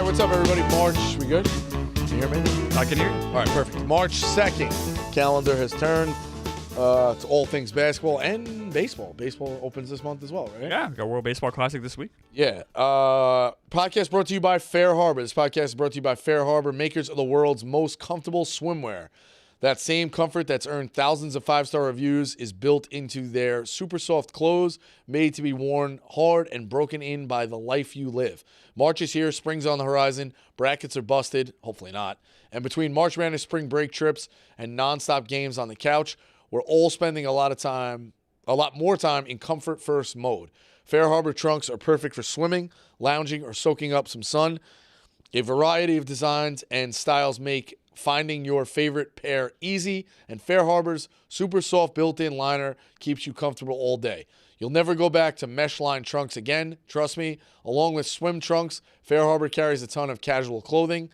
what's up, everybody? March, we good? Can you hear me? I can hear you. All right, perfect. March 2nd, calendar has turned to all things basketball and baseball. Baseball opens this month as well, right? Yeah, got World Baseball Classic this week. Yeah. Podcast brought to you by Fair Harbor. This podcast is brought to you by Fair Harbor, makers of the world's most comfortable swimwear. That same comfort that's earned thousands of five-star reviews is built into their super soft clothes, made to be worn hard and broken in by the life you live. March is here, spring's on the horizon, brackets are busted, hopefully not. And between March Madness spring break trips and nonstop games on the couch, we're all spending a lot more time in comfort first mode. Fair Harbor trunks are perfect for swimming, lounging, or soaking up some sun. A variety of designs and styles make finding your favorite pair easy, and Fair Harbor's super soft built-in liner keeps you comfortable all day. You'll never go back to mesh-lined trunks again, trust me. Along with swim trunks, Fair Harbor carries a ton of casual clothing.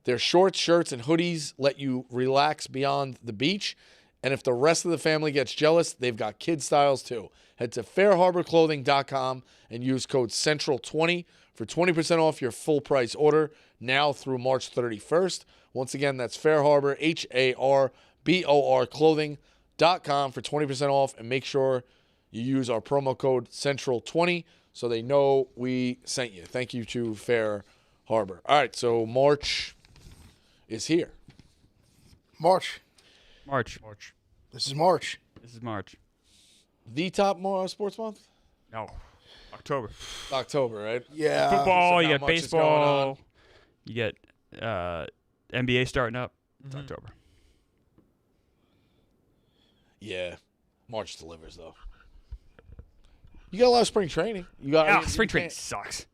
Their shorts, shirts, and hoodies let you relax beyond the beach. And if the rest of the family gets jealous, they've got kid styles too. Head to fairharborclothing.com and use code CENTRAL20 for 20% off your full price order now through March 31st. Once again, that's Fair Harbor, HARBOR clothing.com for 20% off, and make sure you use our promo code CENTRAL20 so they know we sent you. Thank you to Fair Harbor. All right, so March is here. March. This is March. The top sports month? No. October. October, right? Yeah. Football, so you not got much is going on. baseball, you get NBA starting up. It's October. Yeah. March delivers, though. You got a lot of spring training. Spring training sucks.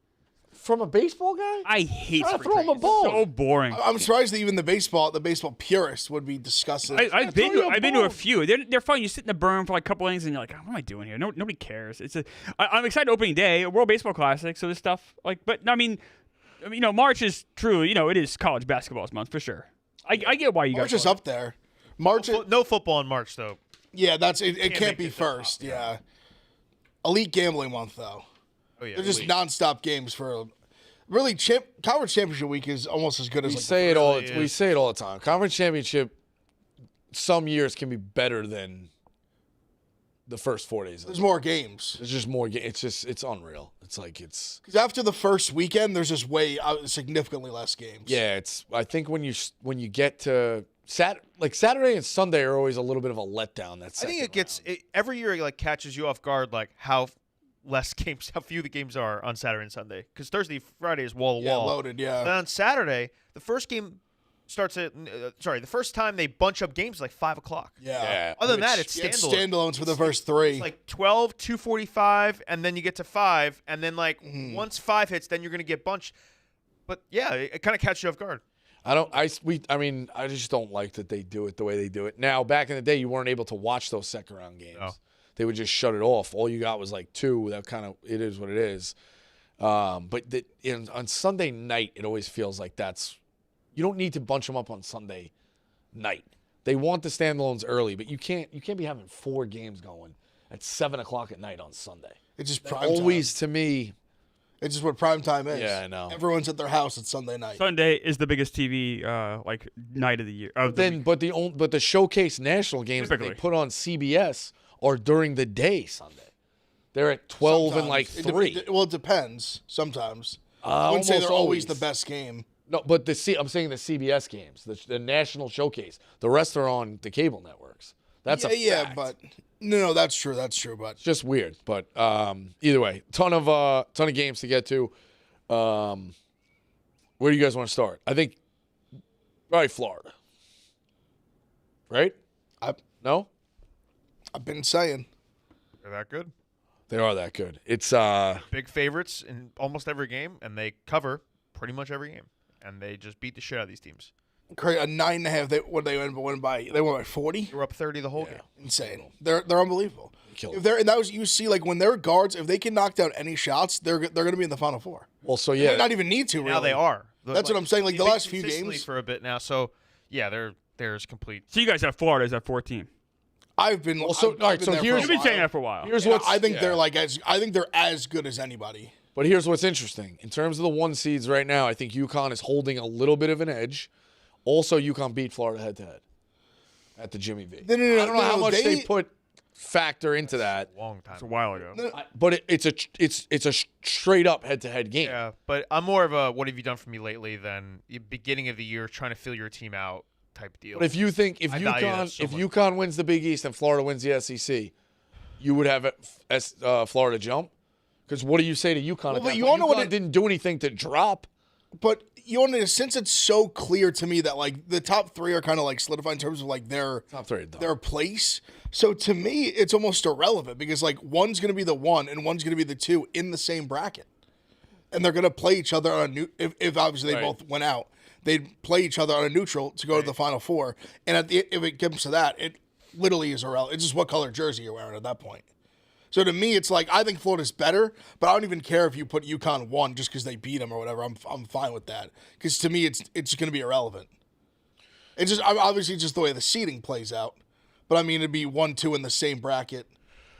From a baseball guy? I hate Try to spring throw him training. a ball. It's so boring. I'm surprised that even the baseball purist would be discussing. I've been throw you a to a ball. few. They're fun. You sit in the berm for like a couple innings and you're like, what am I doing here? Nobody cares. I'm excited opening day, a World Baseball Classic, so this stuff but I mean, March is true. It is college basketball's month for sure. I get why you guys. March is up there. March. No football in March, though. Yeah, that's it. It can't make be it that first. Yeah. Elite gambling month though. Oh, yeah. They're just nonstop games for. Really, conference championship week is almost as good as We like say it all. really We is. say it all the time. Conference championship, some years can be better than the first 4 days. there's more games. There's just more. It's unreal. It's like it's. Because after the first weekend, there's just significantly less games. Yeah, it's. I think when you get to Saturday and Sunday are always a little bit of a letdown. That's. I think it gets every year. It catches you off guard, like how few the games are on Saturday and Sunday. Because Thursday, Friday is wall to wall. Loaded. Yeah. Then on Saturday, the first game starts at. The first time they bunch up games is like 5:00. Yeah. Other than that, it's You had standalone. standalones for the first three. It's like 12, 2:45, and then you get to 5, and then once 5 hits, then you're gonna get bunched. But yeah, it kind of catches you off guard. I just don't like that they do it the way they do it. Now, back in the day, you weren't able to watch those second round games. No. They would just shut it off. All you got was like 2. That kind of, it is what it is. But on Sunday night, it always feels like you don't need to bunch them up on Sunday night. They want the standalones early, but you can't be having 4 games going at 7:00 at night on Sunday. It's just That prime always, time. to me, It's just what prime time is. Yeah, I know. Everyone's at their house. It's Sunday night. Sunday is the biggest TV night of the year. Of the week. but the showcase national games that they Typically. put on CBS are during the day Sunday. They're at 12 and like Sometimes. 3. It depends. Sometimes. I wouldn't say Almost they're always the always. best game. No, but I'm saying the CBS games, the national showcase. The rest are on the cable networks. That's yeah, a fact. but no, that's true. But It's just weird. But either way, ton of games to get to. Where do you guys want to start? I think probably Florida. Right? No? I've been saying. They're that good. They are that good. It's Big favorites in almost every game, and they cover pretty much every game, and they just beat the shit out of these teams. A 9.5. What they win by? They won by 40. They were up 30 the whole game. Insane. They're unbelievable. Killed If they're and that was you see like when their guards, if they can knock down any shots, they're going to be in the Final Four. well, so They yeah. might not even need to. Now really. they are. That's what I'm saying, like, the they've been last few consistently games. for a bit now. So yeah, there's complete. So you guys have Florida is at 14. I've been. Well, so- I've all right, been so there for here's- a You've been while. saying that for a while. Here's Yeah, what's I think yeah. they're I think they're as good as anybody. But here's what's interesting. In terms of the 1 seeds right now, I think UConn is holding a little bit of an edge. Also, UConn beat Florida head-to-head at the Jimmy V. No, I don't know how much they put factor into that. Long time. It's a while ago. But it's a straight up head-to-head game. Yeah, but I'm more of a what have you done for me lately than the beginning of the year trying to fill your team out type deal. But if you think I value that so much. UConn wins the Big East and Florida wins the SEC, you would have Florida jump? Because what do you say to UConn? Well, but you UConn all know what didn't do anything to drop. But you know, since it's so clear to me that like the top 3 are kind of like solidified in terms of like their place. So to me, it's almost irrelevant because like one's going to be the 1 and one's going to be the 2 in the same bracket, and they're going to play each other on a if obviously they both went out, they'd play each other on a neutral to go to the Final Four. And if it comes to that, it literally is irrelevant. It's just what color jersey you're wearing at that point. So to me, it's like I think Florida's better, but I don't even care if you put UConn 1 just because they beat them or whatever. I'm fine with that because to me, it's going to be irrelevant. It's just obviously just the way the seeding plays out. But I mean, it'd be 1-2 in the same bracket.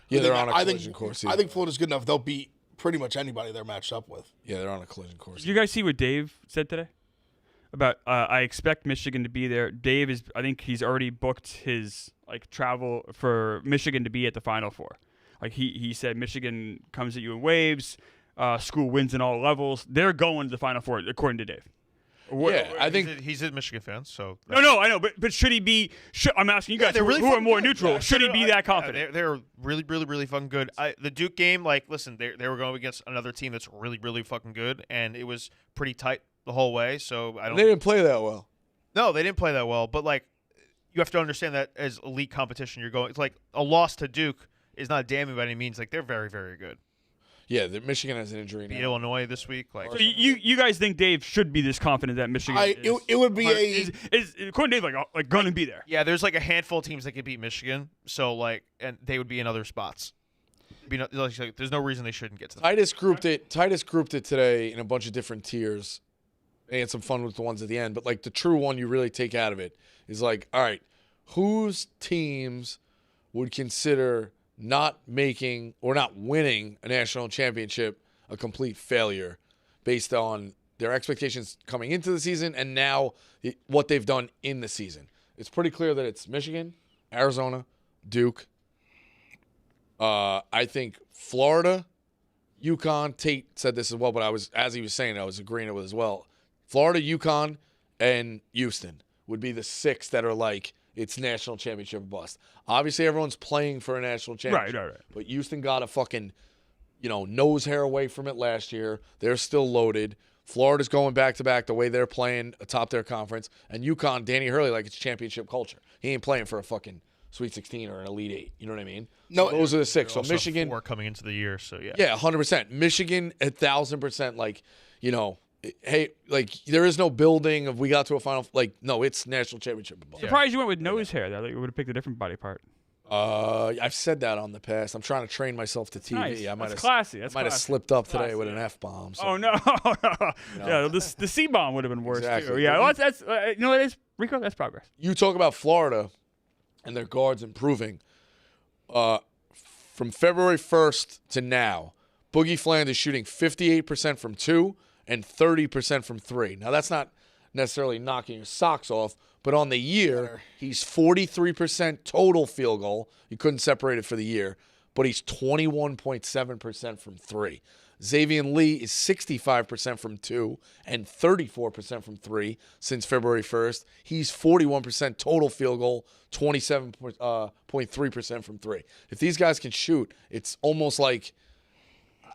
Yeah, they're on a collision course. I think Florida's good enough; they'll beat pretty much anybody they're matched up with. Yeah, they're on a collision course. Did you guys see what Dave said today? About I expect Michigan to be there. Dave is. I think he's already booked his like travel for Michigan to be at the Final Four. Like he said, Michigan comes at you in waves. School wins in all levels. They're going to the Final Four, according to Dave. I think he's a Michigan fan, so no, I know, but should he be? I'm asking you guys, they're really who are more good. neutral. Yeah, should he be that confident? Yeah, they're really, really, really fucking good. The Duke game, like, listen, they were going against another team that's really, really fucking good, and it was pretty tight the whole way. So I don't. They didn't play that well. No, they didn't play that well. But like, you have to understand that as elite competition, you're going. It's like a loss to Duke is not damning by any means. Like they're very, very good. Yeah, Michigan has an injury Beat now. Illinois this week. Like, so you guys think Dave should be this confident that Michigan? It would be is according to Dave like going to be there? Yeah, there's like a handful of teams that could beat Michigan. So like, and they would be in other spots. There's no reason they shouldn't get to them. Titus grouped it today in a bunch of different tiers. They had some fun with the ones at the end, but like the true one you really take out of it is like, all right, whose teams would consider not making or not winning a national championship a complete failure based on their expectations coming into the season and now what they've done in the season. It's pretty clear that it's Michigan, Arizona, Duke. I think Florida, UConn, Tate said this as well, but as he was saying, I was agreeing with it as well. Florida, UConn, and Houston would be the 6 that are like, it's national championship or bust. Obviously, everyone's playing for a national championship. Right. But Houston got a fucking, nose hair away from it last year. They're still loaded. Florida's going back-to-back the way they're playing atop their conference. And UConn, Danny Hurley, like it's championship culture. He ain't playing for a fucking Sweet 16 or an Elite 8. You know what I mean? No, so those are the 6. So Also Michigan. 4 coming into the year, so yeah. Yeah, 100%. Michigan, 1,000%, like, hey, like there is no building of we got to a final. Like, no, it's national championship. Surprised you went with nose hair. Though. You would have picked a different body part. I've said that on the past. I'm trying to train myself to TV. Nice. That's classy. I might have slipped up today with an F-bomb. So. Oh no! Yeah, the C bomb would have been worse Exactly. too. Yeah, well, that's it is Rico. That's progress. You talk about Florida and their guards improving. From February 1st to now, Boogie Fland is shooting 58% from 2 and 30% from 3. Now, that's not necessarily knocking your socks off, but on the year, he's 43% total field goal. You couldn't separate it for the year, but he's 21.7% from 3. Xavier Lee is 65% from 2 and 34% from 3 since February 1st. He's 41% total field goal, 27.3% from 3. If these guys can shoot, it's almost like,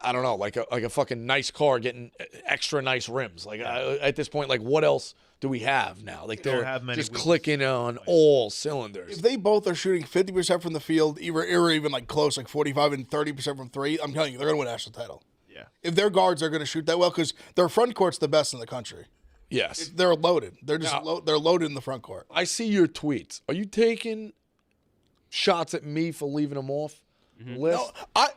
I don't know, like a fucking nice car getting extra nice rims. Like at this point, like what else do we have now? Like they're just clicking on all cylinders. If they both are shooting 50% from the field, or even like close, like 45 and 30% from 3, I'm telling you, they're going to win a national title. Yeah. If their guards are going to shoot that well, because their front court's the best in the country. Yes. They're loaded. They're just they're loaded in the front court. I see your tweets. Are you taking shots at me for leaving them off the list? No, I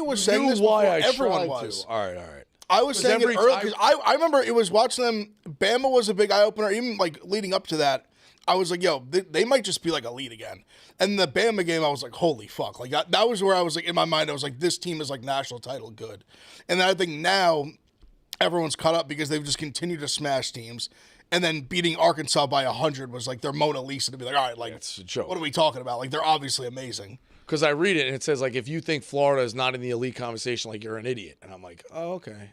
was saying this before everyone was. All right. I was saying it early because I remember it was watching them. Bama was a big eye opener, even like leading up to that. I was like, yo, they might just be like elite again. And the Bama game, I was like, holy fuck. Like that was where I was like, in my mind, I was like, this team is like national title good. And then I think now everyone's caught up because they've just continued to smash teams. And then beating Arkansas by 100 was like their Mona Lisa to be like, all right, like, It's a joke. what are we talking about? Like, they're obviously amazing. Because I read it and it says, like, if you think Florida is not in the elite conversation, like, you're an idiot. And I'm like, oh, okay.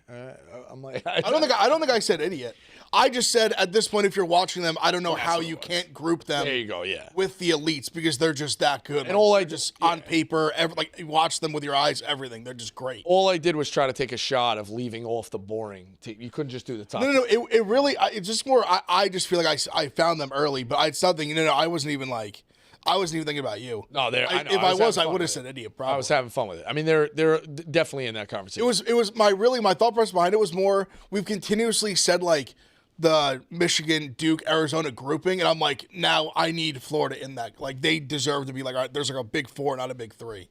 I'm like, I don't think I said idiot. I just said at this point, if you're watching them, I don't know how you can't group them. There you go, yeah. With the elites because they're just that good. And all I just on paper, like you watch them with your eyes, everything. They're just great. All I did was try to take a shot of leaving off the boring. You couldn't just do the top. No. It really. It's just more. I just feel like I found them early, but it's something. I wasn't even thinking about you. No, I know. If I was, I would have said idiot. Probably. I was having fun with it. I mean, they're definitely in that conversation. It was my thought process behind it was more. We've continuously said like the Michigan, Duke, Arizona grouping, and I'm like, now I need Florida in that. Like they deserve to be like, all right, there's like a big 4, not a big 3.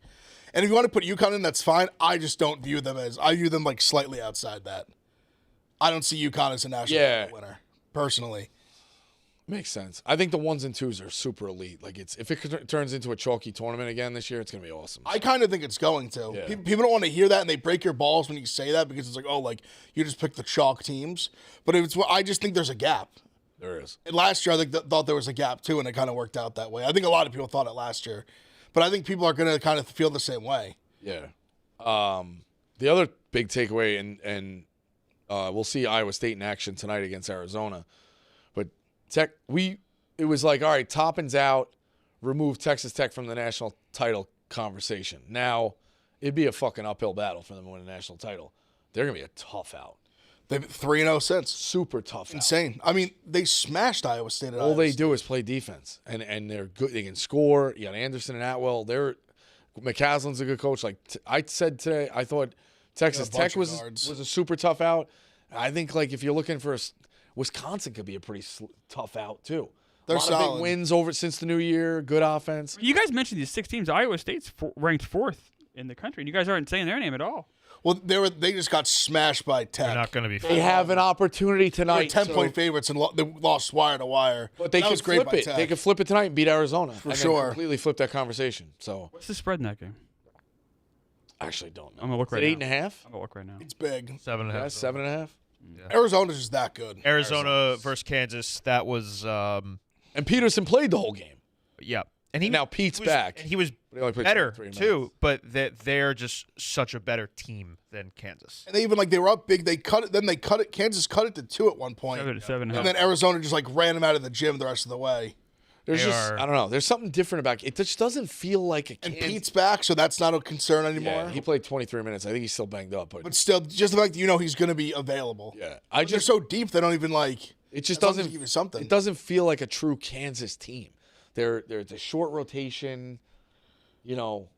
And if you want to put UConn in, that's fine. I just don't view them as. I view them like slightly outside that. I don't see UConn as a national title winner personally. Makes sense. I think the 1s and 2s are super elite. Like if it turns into a chalky tournament again this year, it's gonna be awesome. I kind of think it's going to. Yeah. People don't want to hear that, and they break your balls when you say that because it's like, oh, like you just picked the chalk teams. But I just think there's a gap. There is. And last year, I think thought there was a gap too, and it kind of worked out that way. I think a lot of people thought it last year, but I think people are going to kind of feel the same way. Yeah. The other big takeaway, and we'll see Iowa State in action tonight against Arizona. But it was like, all right, Toppin's out, remove Texas Tech from the national title conversation. Now, it'd be a fucking uphill battle for them to win a national title. They're going to be a tough out. They've 3-0 since. Super tough. Insane. I mean, they smashed Iowa State. All they do is play defense, and they're good. They can score. You got Anderson and Atwell. McCaslin's a good coach. Like I said today, I thought Texas Tech was a super tough out. I think like if you're looking for Wisconsin could be a pretty tough out too. They're a lot solid. of big wins over since the new year. Good offense. You guys mentioned these 6 teams. Iowa State's ranked 4th in the country, and you guys aren't saying their name at all. Well, they just got smashed by Tech. They're not going to be. They have an opportunity tonight. They're 10-point favorites and they lost wire to wire. But they could flip it. They could flip it tonight and beat Arizona. For sure. Completely flip that conversation. So what's the spread in that game? I actually don't know. I'm gonna look right now. 8.5? I'm gonna look right now. It's big. 7.5. Yeah, 7.5. Yeah. Arizona's just that good. Arizona versus Kansas. That was. And Peterson played the whole game. Yeah. And now Pete's back. And he was better too, but they're just such a better team than Kansas. And they were up big. They cut it. Then they cut it. Kansas cut it to 2 at one point. 7.5. And then Arizona just like ran them out of the gym the rest of the way. I don't know. There's something different about it. It just doesn't feel like a Kansas. And Pete's back, so that's not a concern anymore. Yeah, he played 23 minutes. I think he's still banged up, but still, just the fact that he's going to be available. Yeah, they're so deep they don't even like. It just doesn't give you something. It doesn't feel like a true Kansas team. They're a short rotation. I know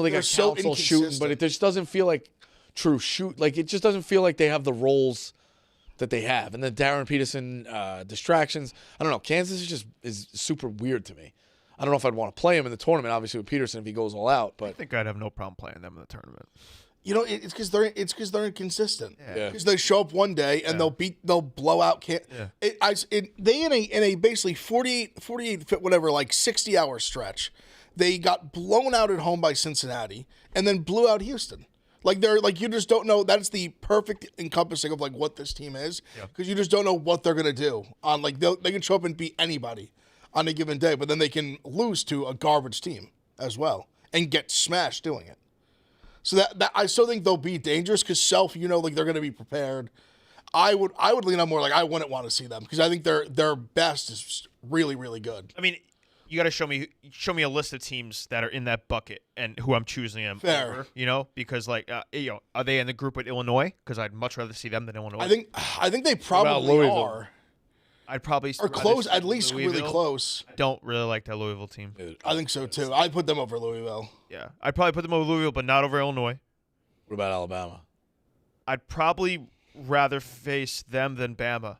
they got Council shooting, but it just doesn't feel like true shoot. Like it just doesn't feel like they have the roles that they have, and the Darren Peterson distractions. I don't know. Kansas is super weird to me. I don't know if I'd want to play him in the tournament. Obviously with Peterson if he goes all out, but I think I'd have no problem playing them in the tournament. It's because they're inconsistent. Yeah. Because they show up one day and they'll blow out. They in a basically 48 fit whatever like 60-hour stretch, they got blown out at home by Cincinnati and then blew out Houston. Like they're like you just don't know. That's the perfect encompassing of like what this team is because you just don't know what they're gonna do. On like they can show up and beat anybody on a given day, but then they can lose to a garbage team as well and get smashed doing it. So that I still think they'll be dangerous because like they're going to be prepared. I would lean on more like I wouldn't want to see them because I think their best is really really good. I mean, you got to show me a list of teams that are in that bucket and who I'm choosing them Fair. over. Because like are they in the group with Illinois? Because I'd much rather see them than Illinois. I think they probably are. I'd probably or close at least Louisville. Really close. I don't really like that Louisville team. I think so too. I'd put them over Louisville. Yeah, I'd probably put them over Louisville, but not over Illinois. What about Alabama? I'd probably rather face them than Bama.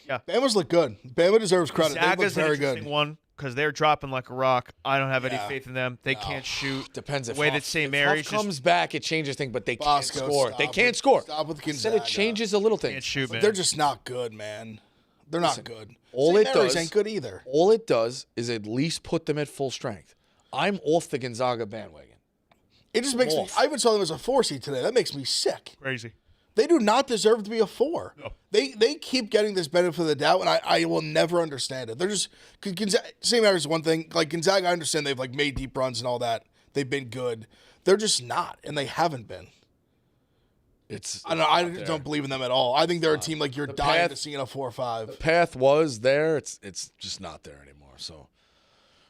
Yeah, Bama's look good. Bama deserves credit. They look very an interesting good. One because they're dropping like a rock. I don't have any faith in them. They can't shoot. Depends if the way that St. Mary's comes back, it changes things, but they Bosco, can't score. They can't score. Stop with Instead, it changes a little thing. Can't shoot, man. They're just not good, man. They're not good. All St. it Mary's does ain't good either. All it does is at least put them at full strength. I'm off the Gonzaga bandwagon. It just makes me. I even saw them as a 4 seed today. That makes me sick. Crazy. They do not deserve to be a 4. No. They keep getting this benefit of the doubt, and I will never understand it. They're just St. Mary's is one thing. Like Gonzaga, I understand they've like made deep runs and all that. They've been good. They're just not, and they haven't been. I don't believe in them at all. I think they're a team like you're dying to see in a 4 or 5. The path was there. It's just not there anymore. So,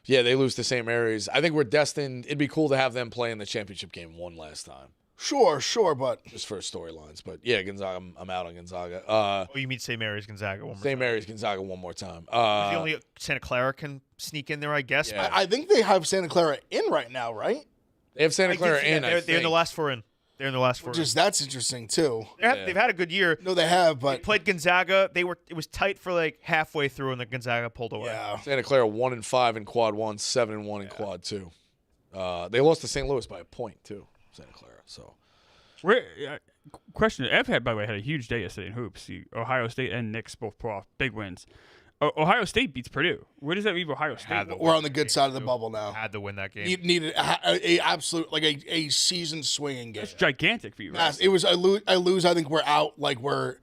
yeah, they lose to St. Mary's. I think we're destined. It'd be cool to have them play in the championship game one last time. Sure, but just for storylines. But yeah, Gonzaga. I'm out on Gonzaga. Oh, you mean St. Mary's Gonzaga one more time? St. Mary's Gonzaga one more time. The only Santa Clara can sneak in there, I guess. Yeah. I think they have Santa Clara in right now, right? They have Santa Clara in. They're in the last 4 in. They're in the last 4. That's interesting too. They've had a good year. No, they have, but they played Gonzaga. It was tight for like halfway through, and the Gonzaga pulled away. Yeah. Santa Clara 1-5 in quad 1, 7-1 in quad 2. They lost to St. Louis by a point too. Santa Clara. So. Question: Ev had, by the way, had a huge day yesterday in hoops. Ohio State and Knicks both pull off big wins. Ohio State beats Purdue. Where does that leave Ohio State? We're on the good side of the bubble now. Had to win that game. You needed a absolute like a season swinging game. It's gigantic for you. Right? It was I lose. I think we're out. Like we're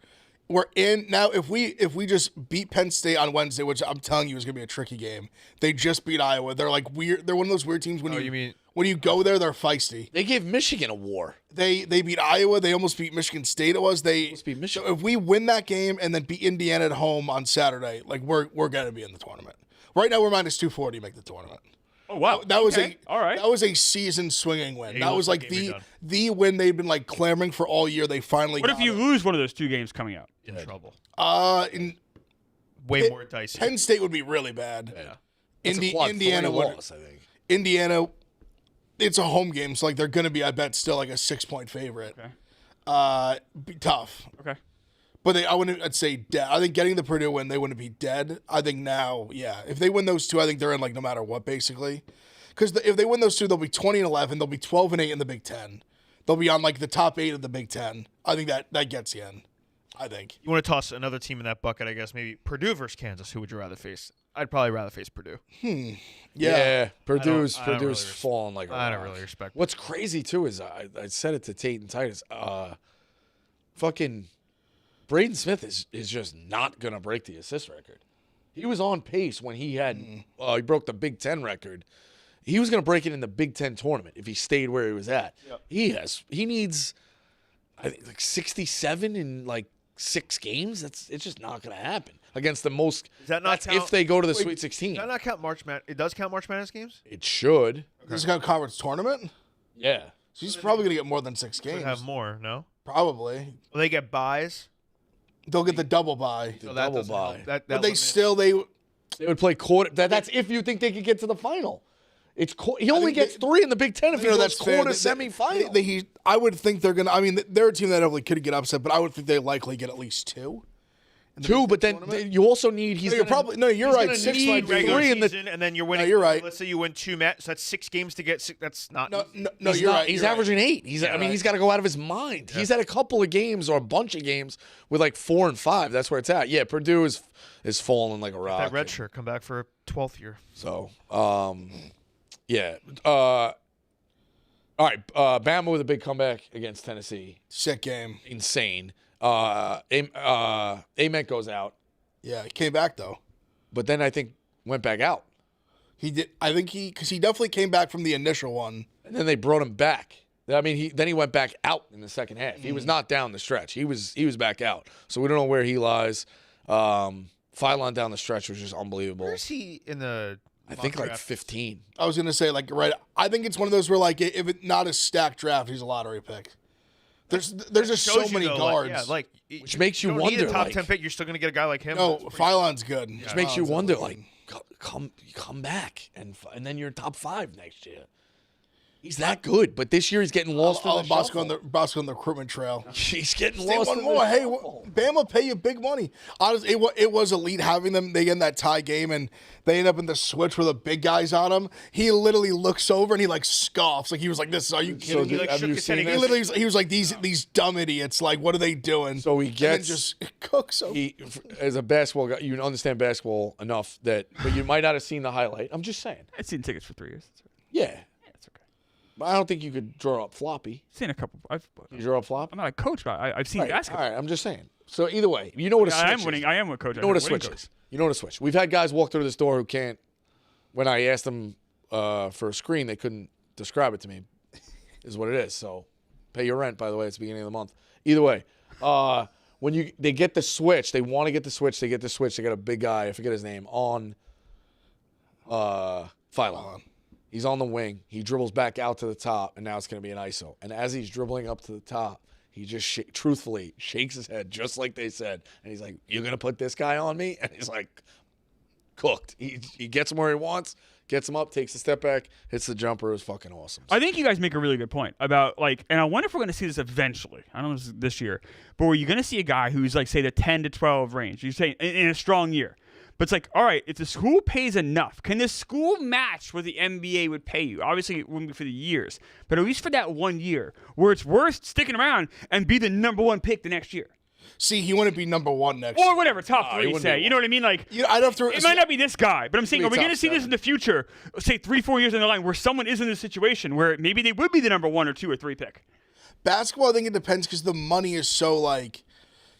in now. If we just beat Penn State on Wednesday, which I'm telling you is gonna be a tricky game. They just beat Iowa. They're like weird. They're one of those weird teams when you go there, they're feisty. They gave Michigan a war. They beat Iowa. They almost beat Michigan State. Almost beat Michigan. So if we win that game and then beat Indiana at home on Saturday, like we're gonna be in the tournament. Right now we're minus 240 to make the tournament. Oh wow, that was all right. That was a season swinging win. Yeah, that was like the win they've been like clamoring for all year. They finally. What if you lose one of those 2 games coming out? In trouble. Way more dicey. Penn State would be really bad. Yeah. Indiana loss, I think. Indiana. It's a home game, so like they're going to be, I bet, still like a 6-point favorite. Okay. Be tough. Okay. But I'd say dead. I think getting the Purdue win, they wouldn't be dead. I think now, yeah, if they win those 2, I think they're in like no matter what, basically. Because if they win those 2, they'll be 20-11. They'll be 12-8 in the Big Ten. They'll be on like the top 8 of the Big Ten. I think that gets you in. I think. You want to toss another team in that bucket, I guess, maybe Purdue versus Kansas. Who would you rather face? I'd probably rather face Purdue. Yeah. Purdue's really falling like a I don't rock. really respect What's crazy, too, is I said it to Tate and Titus. Fucking Braden Smith is just not going to break the assist record. He was on pace when he had he broke the Big Ten record. He was going to break it in the Big Ten tournament if he stayed where he was at. Yep. He needs, I think, like 67 in like 6 games. It's just not going to happen against the most. Does that not count, if they go to the Sweet 16? Does that not count March Madness? It does count March Madness games? It should. This is a conference tournament? Yeah. So he's probably going to get more than 6 games. Should have more, no? Probably. Will they get buys? They'll get the double bye. So that double doesn't bye. help. That But they would play quarter. That's if you think they could get to the final. He only gets 3 in the Big Ten if he goes quarter semifinal. I would think they're gonna. I mean, they're a team that definitely could get upset, but I would think they likely get at least 2. 2, but then you also need. You're right. 6 might be regular 3 in the. season, and then you're winning. No, you're right. Let's say you win 2 matches. So that's 6 games to get 6. That's not. No, you're right. He's you're averaging right. 8. He's got to go out of his mind. Yeah. He's had a couple of games or a bunch of games with like 4 and 5. That's where it's at. Yeah, Purdue is falling like a rock. That red shirt come back for a 12th year. So, yeah. All right. Bama with a big comeback against Tennessee. Sick game. Insane. Ament goes out. Yeah, he came back though. But then I think went back out. He did. I think because he definitely came back from the initial one. And then they brought him back. I mean, he went back out in the second half. He was not down the stretch. He was back out. So we don't know where he lies. Phylon down the stretch was just unbelievable. Where is he in the? I think like 15. I was gonna say like right. I think it's one of those where like if it's not a stacked draft, he's a lottery pick. There's just so many guards. Which makes you don't wonder. Need a top 10 pick, you're still gonna get a guy like him. No, Phylon's good. Which makes you wonder, like, come back and then you're top 5 next year. He's that good, but this year he's getting lost in the Bosco shuffle. on the recruitment trail. He's getting Say lost one in more. the Hey, shuffle. Bama will pay you big money. Honestly, it was elite having them. They get in that tie game, and they end up in the switch where the big guys on him. He literally looks over and he like scoffs. Like he was like, "This are you kidding me?" He, like, Have shook you his head seen against this? He was like, "These dumb idiots. Like, what are they doing?" So he And then gets just cooks them. he as a basketball guy, you understand basketball enough but you might not have seen the highlight. I'm just saying. I've seen tickets for 3 years. Yeah, It's okay. but I don't think you could draw up floppy. I've seen a couple. You draw up flop. I'm not a coach, but I've seen Right. basketball. All right, I'm just saying. So either way, you know what a switch I am is. winning. I am a coach. You know what a switch is. You know what a switch. We've had guys walk through this door who can't. When I asked them for a screen, they couldn't describe it to me. Is what it is. So, pay your rent. By the way, it's the beginning of the month. Either way, when they get the switch, they want to get the switch. They get the switch. They got a big guy. I forget his name on. Phylon. He's on the wing. He dribbles back out to the top, and now it's going to be an ISO. And as he's dribbling up to the top, he just truthfully shakes his head, just like they said. And he's like, "You're going to put this guy on me?" And he's like, cooked. He gets him where he wants, gets him up, takes a step back, hits the jumper. It was fucking awesome. I think you guys make a really good point about and I wonder if we're going to see this eventually. I don't know if this is this year, but where you're going to see a guy who's like, say, the 10 to 12 range. You say in a strong year. But it's like, all right, if the school pays enough, can the school match what the NBA would pay you? Obviously, it wouldn't be for the years, but at least for that 1 year where it's worth sticking around and be the number 1 pick the next year. See, he wouldn't be number 1 next. Or whatever, top he 3, wouldn't say. be You know what I mean? Like, I'd have to. it might not be this guy, but I'm saying, are we top going to see this 7. in the future, say 3-4 years down the line, where someone is in this situation where maybe they would be the number 1 or 2 or 3 pick? Basketball, I think it depends because the money is so like.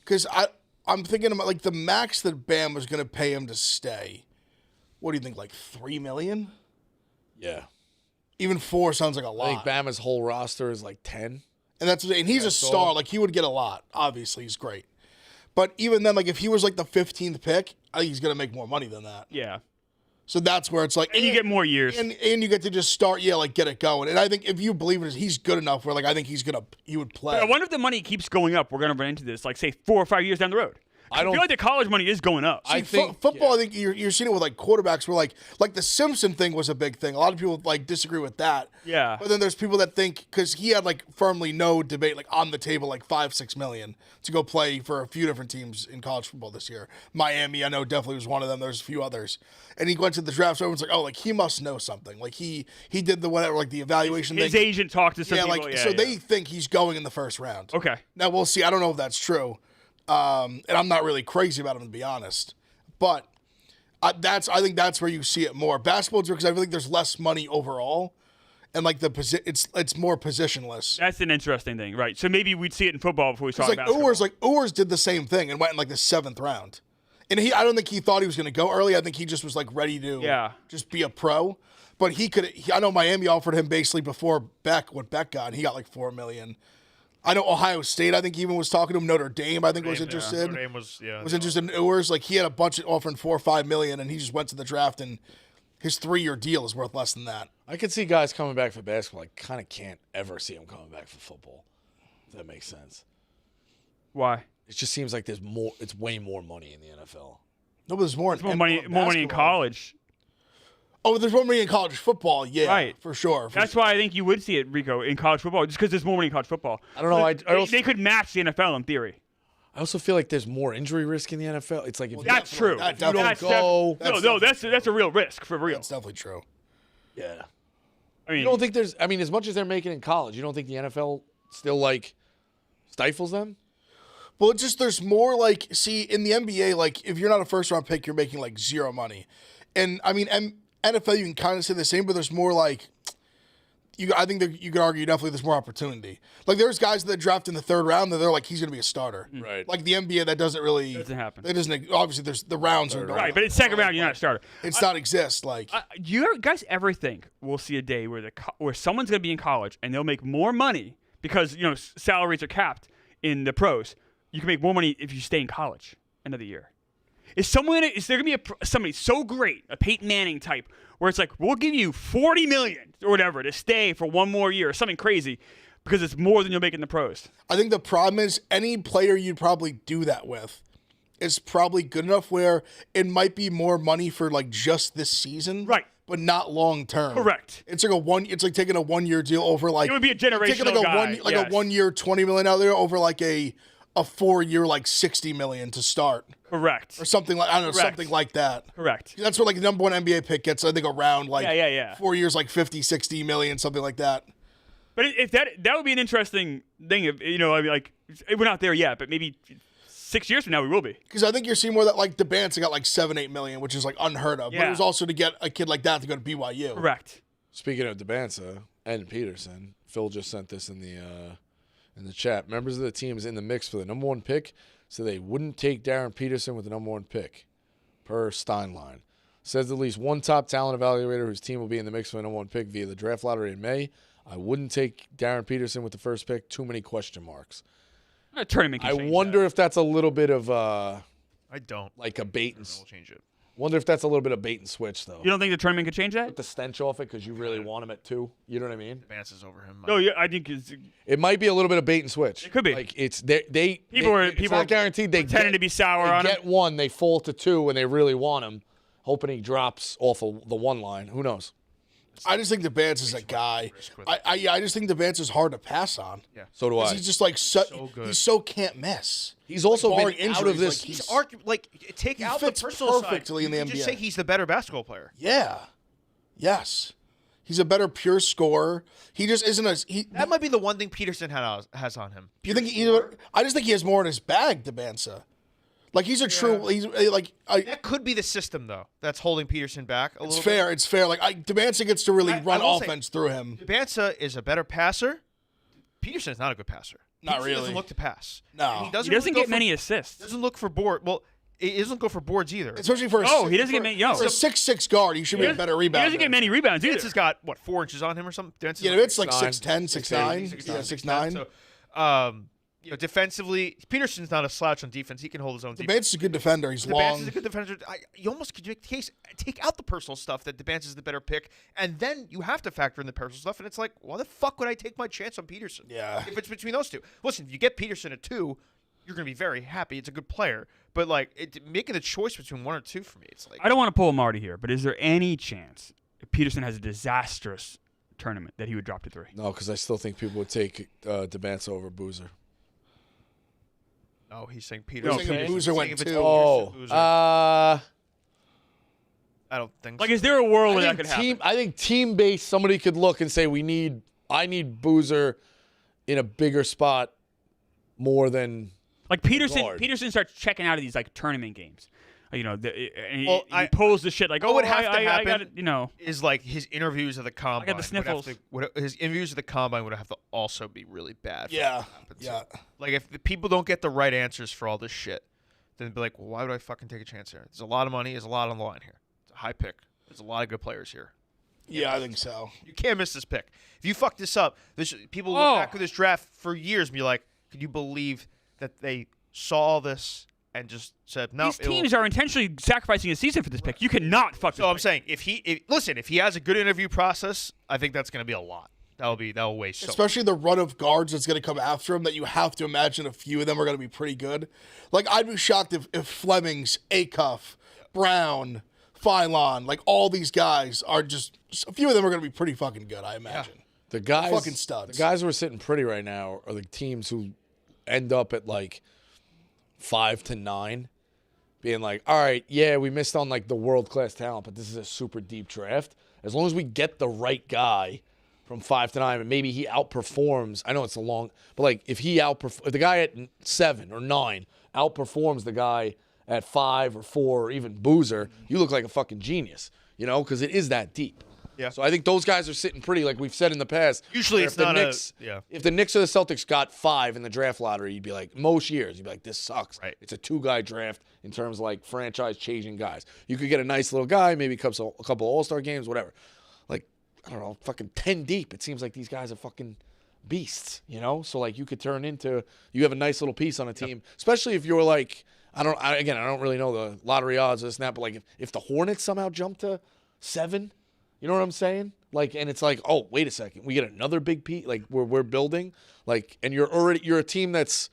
Because I'm thinking about like the max that Bam was going to pay him to stay. What do you think? Like $3 million? Yeah. Even 4 sounds like a lot. I think Bama's whole roster is like 10. And he's a star. Like he would get a lot. Obviously, he's great. But even then, like if he was like the 15th pick, I think he's going to make more money than that. Yeah. So that's where it's like, And you get more years. and you get to just start, like get it going. And I think if you believe it, he's good enough where like I think he would play. I wonder if the money keeps going up. We're going to run into this, like say 4 or 5 years down the road. I feel like the college money is going up. I think football. I think you're seeing it with like quarterbacks where like the Simpson thing was a big thing. A lot of people like disagree with that. Yeah. But then there's people that think because he had like firmly no debate like on the table like $5-6 million to go play for a few different teams in college football this year. Miami, I know definitely was one of them. There's a few others, and he went to the draft. So everyone's like, oh, like he must know something. Like he did the whatever like the evaluation His thing. agent talked to some Yeah, people. like so they think he's going in the first round. Okay. Now we'll see. I don't know if that's true, and I'm not really crazy about him to be honest. But I think that's where you see it more. Basketball's because I feel like there's less money overall, and like it's more positionless. That's an interesting thing, right? So maybe we'd see it in football before we saw It's like basketball. Urs did the same thing and went in like the 7th round, and I don't think he thought he was going to go early. I think he just was like ready to just be a pro. But I know Miami offered him basically before what Beck got, and he got like $4 million. I know Ohio State, I think even was talking to him. Notre Dame, I think was interested. Notre Dame was interested in Ewers. Like he had a bunch of offering $4 or $5 million, and he just went to the draft, and his 3-year deal is worth less than that. I could see guys coming back for basketball. I kind of can't ever see them coming back for football. If that makes sense. Why? It just seems like there's more. It's way more money in the NFL. No, but there's more. More money in college. Oh, there's more money in college football. Yeah, right, for sure. That's why I think you would see it, Rico, in college football, just because there's more money in college football. I don't know. They could match the NFL in theory. I also feel like there's more injury risk in the NFL. It's like if That's true. That you don't go. That's a real risk for real. That's definitely true. Yeah. I mean, You don't think there's? I mean, as much as they're making in college, you don't think the NFL still like stifles them? Well, it's just there's more like in the NBA, like if you're not a first round pick, you're making like zero money, and I mean NFL you can kind of say the same, but there's more like I think that you could argue definitely there's more opportunity. Like there's guys that draft in the 3rd round that they're like he's going to be a starter. Right. Like the NBA that doesn't happen. It doesn't obviously there's the rounds are right, but it's 2nd round, you're not a starter. It's not exist like. Do you guys ever think we'll see a day where someone's going to be in college and they'll make more money because salaries are capped in the pros? You can make more money if you stay in college another year. Is there going to be somebody so great, a Peyton Manning type, where it's like, we'll give you $40 million or whatever to stay for 1 more year or something crazy because it's more than you'll make in the pros? I think the problem is any player you'd probably do that with is probably good enough where it might be more money for like just this season. Right. but not long term. Correct. It's like taking a 1 year deal over like It would be a generational taking like guy. a 1 year $20 million out there over like a 4 year like $60 million to start. Correct. Or something like something like that. Correct. That's what like the number one NBA pick gets. I think around like 4 years, like 50, 60 million, something like that. But if that would be an interesting thing. If, I mean, like we're not there yet, but maybe 6 years from now we will be. Because I think you're seeing more that like Dybantsa got like 7-8 million, which is like unheard of. But it was also to get a kid like that to go to BYU. Correct. Speaking of Dybantsa and Peterson, Phil just sent this in the chat. Members of the teams in the mix for the number one pick, so they wouldn't take Darren Peterson with the number one pick, per Steinline. Says at least one top talent evaluator whose team will be in the mix for the number one pick via the draft lottery in May. I wouldn't take Darren Peterson with the first pick. Too many question marks. A tournament can I change wonder that. if that's a little bit of I don't. like a bait and We'll change it. wonder if that's a little bit of bait and switch though. You don't think the tournament could change that? Get the stench off it because you really want him at 2. You know what I mean? Advances over him. No, yeah, I think it's It might be a little bit of bait and switch. It could be. Like it's People it's not guaranteed. They pretending to be sour on him. get 1, they fall to 2 when they really want him, hoping he drops off of the 1 line. Who knows? I just think Dybantsa is a guy. I just think Dybantsa is hard to pass on. Yeah. So do I. He's just like So good. He's so can't miss. He's also barring been out of injuries, this. like, Take he out the fits personal perfectly side. in the You could just NBA. say he's the better basketball player. Yeah. Yes. He's a better pure scorer. He just isn't as he. That might be the one thing Peterson has on him. You think I just think he has more in his bag, Dybantsa. Like he's a true. He's like. That could be the system though that's holding Peterson back a little. Fair. It's fair. Like Dybantsa gets to really run will say- offense through him. Dybantsa is a better passer. Peterson is not a good passer. Not Peterson really. Doesn't look to pass. No. And He doesn't get many assists. Doesn't look for board. Well, he doesn't go for boards either. Especially for He doesn't get many. Yo, for a 6'6" guard. He should be a better he rebounder. doesn't get many rebounds either. Dance has got what 4 inches on him or something. Dance Yeah, it's like 6'10", 6'9". 6'9". Yeah, 6'9". So, defensively, Peterson's not a slouch on defense. He can hold his own. Dybantsa's a good defender. He's Dybantsa's long. a good defender. You almost could make the case, take out the personal stuff that Dybantsa is the better pick, and then you have to factor in the personal stuff. And it's like, why the fuck would I take my chance on Peterson? Yeah. If it's between those two, listen, if you get Peterson at 2, you're gonna be very happy. It's a good player, but like making the choice between 1 or 2 for me, it's like I don't want to pull a Marty here, but is there any chance if Peterson has a disastrous tournament that he would drop to 3? No, because I still think people would take Dybantsa over Boozer. Oh, he's saying He's Peterson. saying Boozer went 2. I don't think. Like, so. is there a world where that could happen? I think team-based, somebody could look and say, I need Boozer in a bigger spot more than Like Peterson guard. starts checking out of these like tournament games. And he Well, pulls the shit like, what would have to I happen got it, is like his interviews of the combine. the sniffles. His interviews of the combine would have to also be really bad. for Yeah. that to happen. Yeah. So, like if the people don't get the right answers for all this shit, then be like, well, why would I fucking take a chance here? There's a lot of money. There's a lot on the line here. It's a high pick. There's a lot of good players here. Yeah, I think so. You can't miss this pick. If you fuck this up, people look back at this draft for years and be like, could you believe that they saw this and just said, no. These teams are intentionally sacrificing a season for this pick. You cannot fuck this So I'm pick. saying, if he has a good interview process, I think that's going to be a lot. That'll weigh so. Especially the run of guards that's going to come after him that you have to imagine a few of them are going to be pretty good. Like, I'd be shocked if Flemings, Acuff, Brown, Philon, like all these guys are just a few of them are going to be pretty fucking good, I imagine. the guys. Fucking studs. The guys who are sitting pretty right now are the teams who end up at like 5 to 9, being like, all right, yeah, we missed on like the world-class talent, but this is a super deep draft. As long as we get the right guy from 5 to 9, and maybe he outperforms. I know it's a long, but like if if the guy at 7 or 9 outperforms the guy at 5 or 4 or even Boozer, you look like a fucking genius, because it is that deep. Yeah. So I think those guys are sitting pretty, like we've said in the past. Usually where it's if the not Knicks, If the Knicks or the Celtics got 5 in the draft lottery, you'd be like, most years, you'd be like, this sucks. Right. It's a 2-guy draft in terms of like franchise-changing guys. You could get a nice little guy, maybe a couple of All-Star games, whatever. Like, I don't know, fucking 10 deep. It seems like these guys are fucking beasts, So like you could turn into, you have a nice little piece on a team, especially if you're like, I don't really know the lottery odds or this and that, but like if the Hornets somehow jump to 7, you know what I'm saying? Like, and it's like, oh, wait a second, we get another big piece. Like we're building, like, and you're a team that's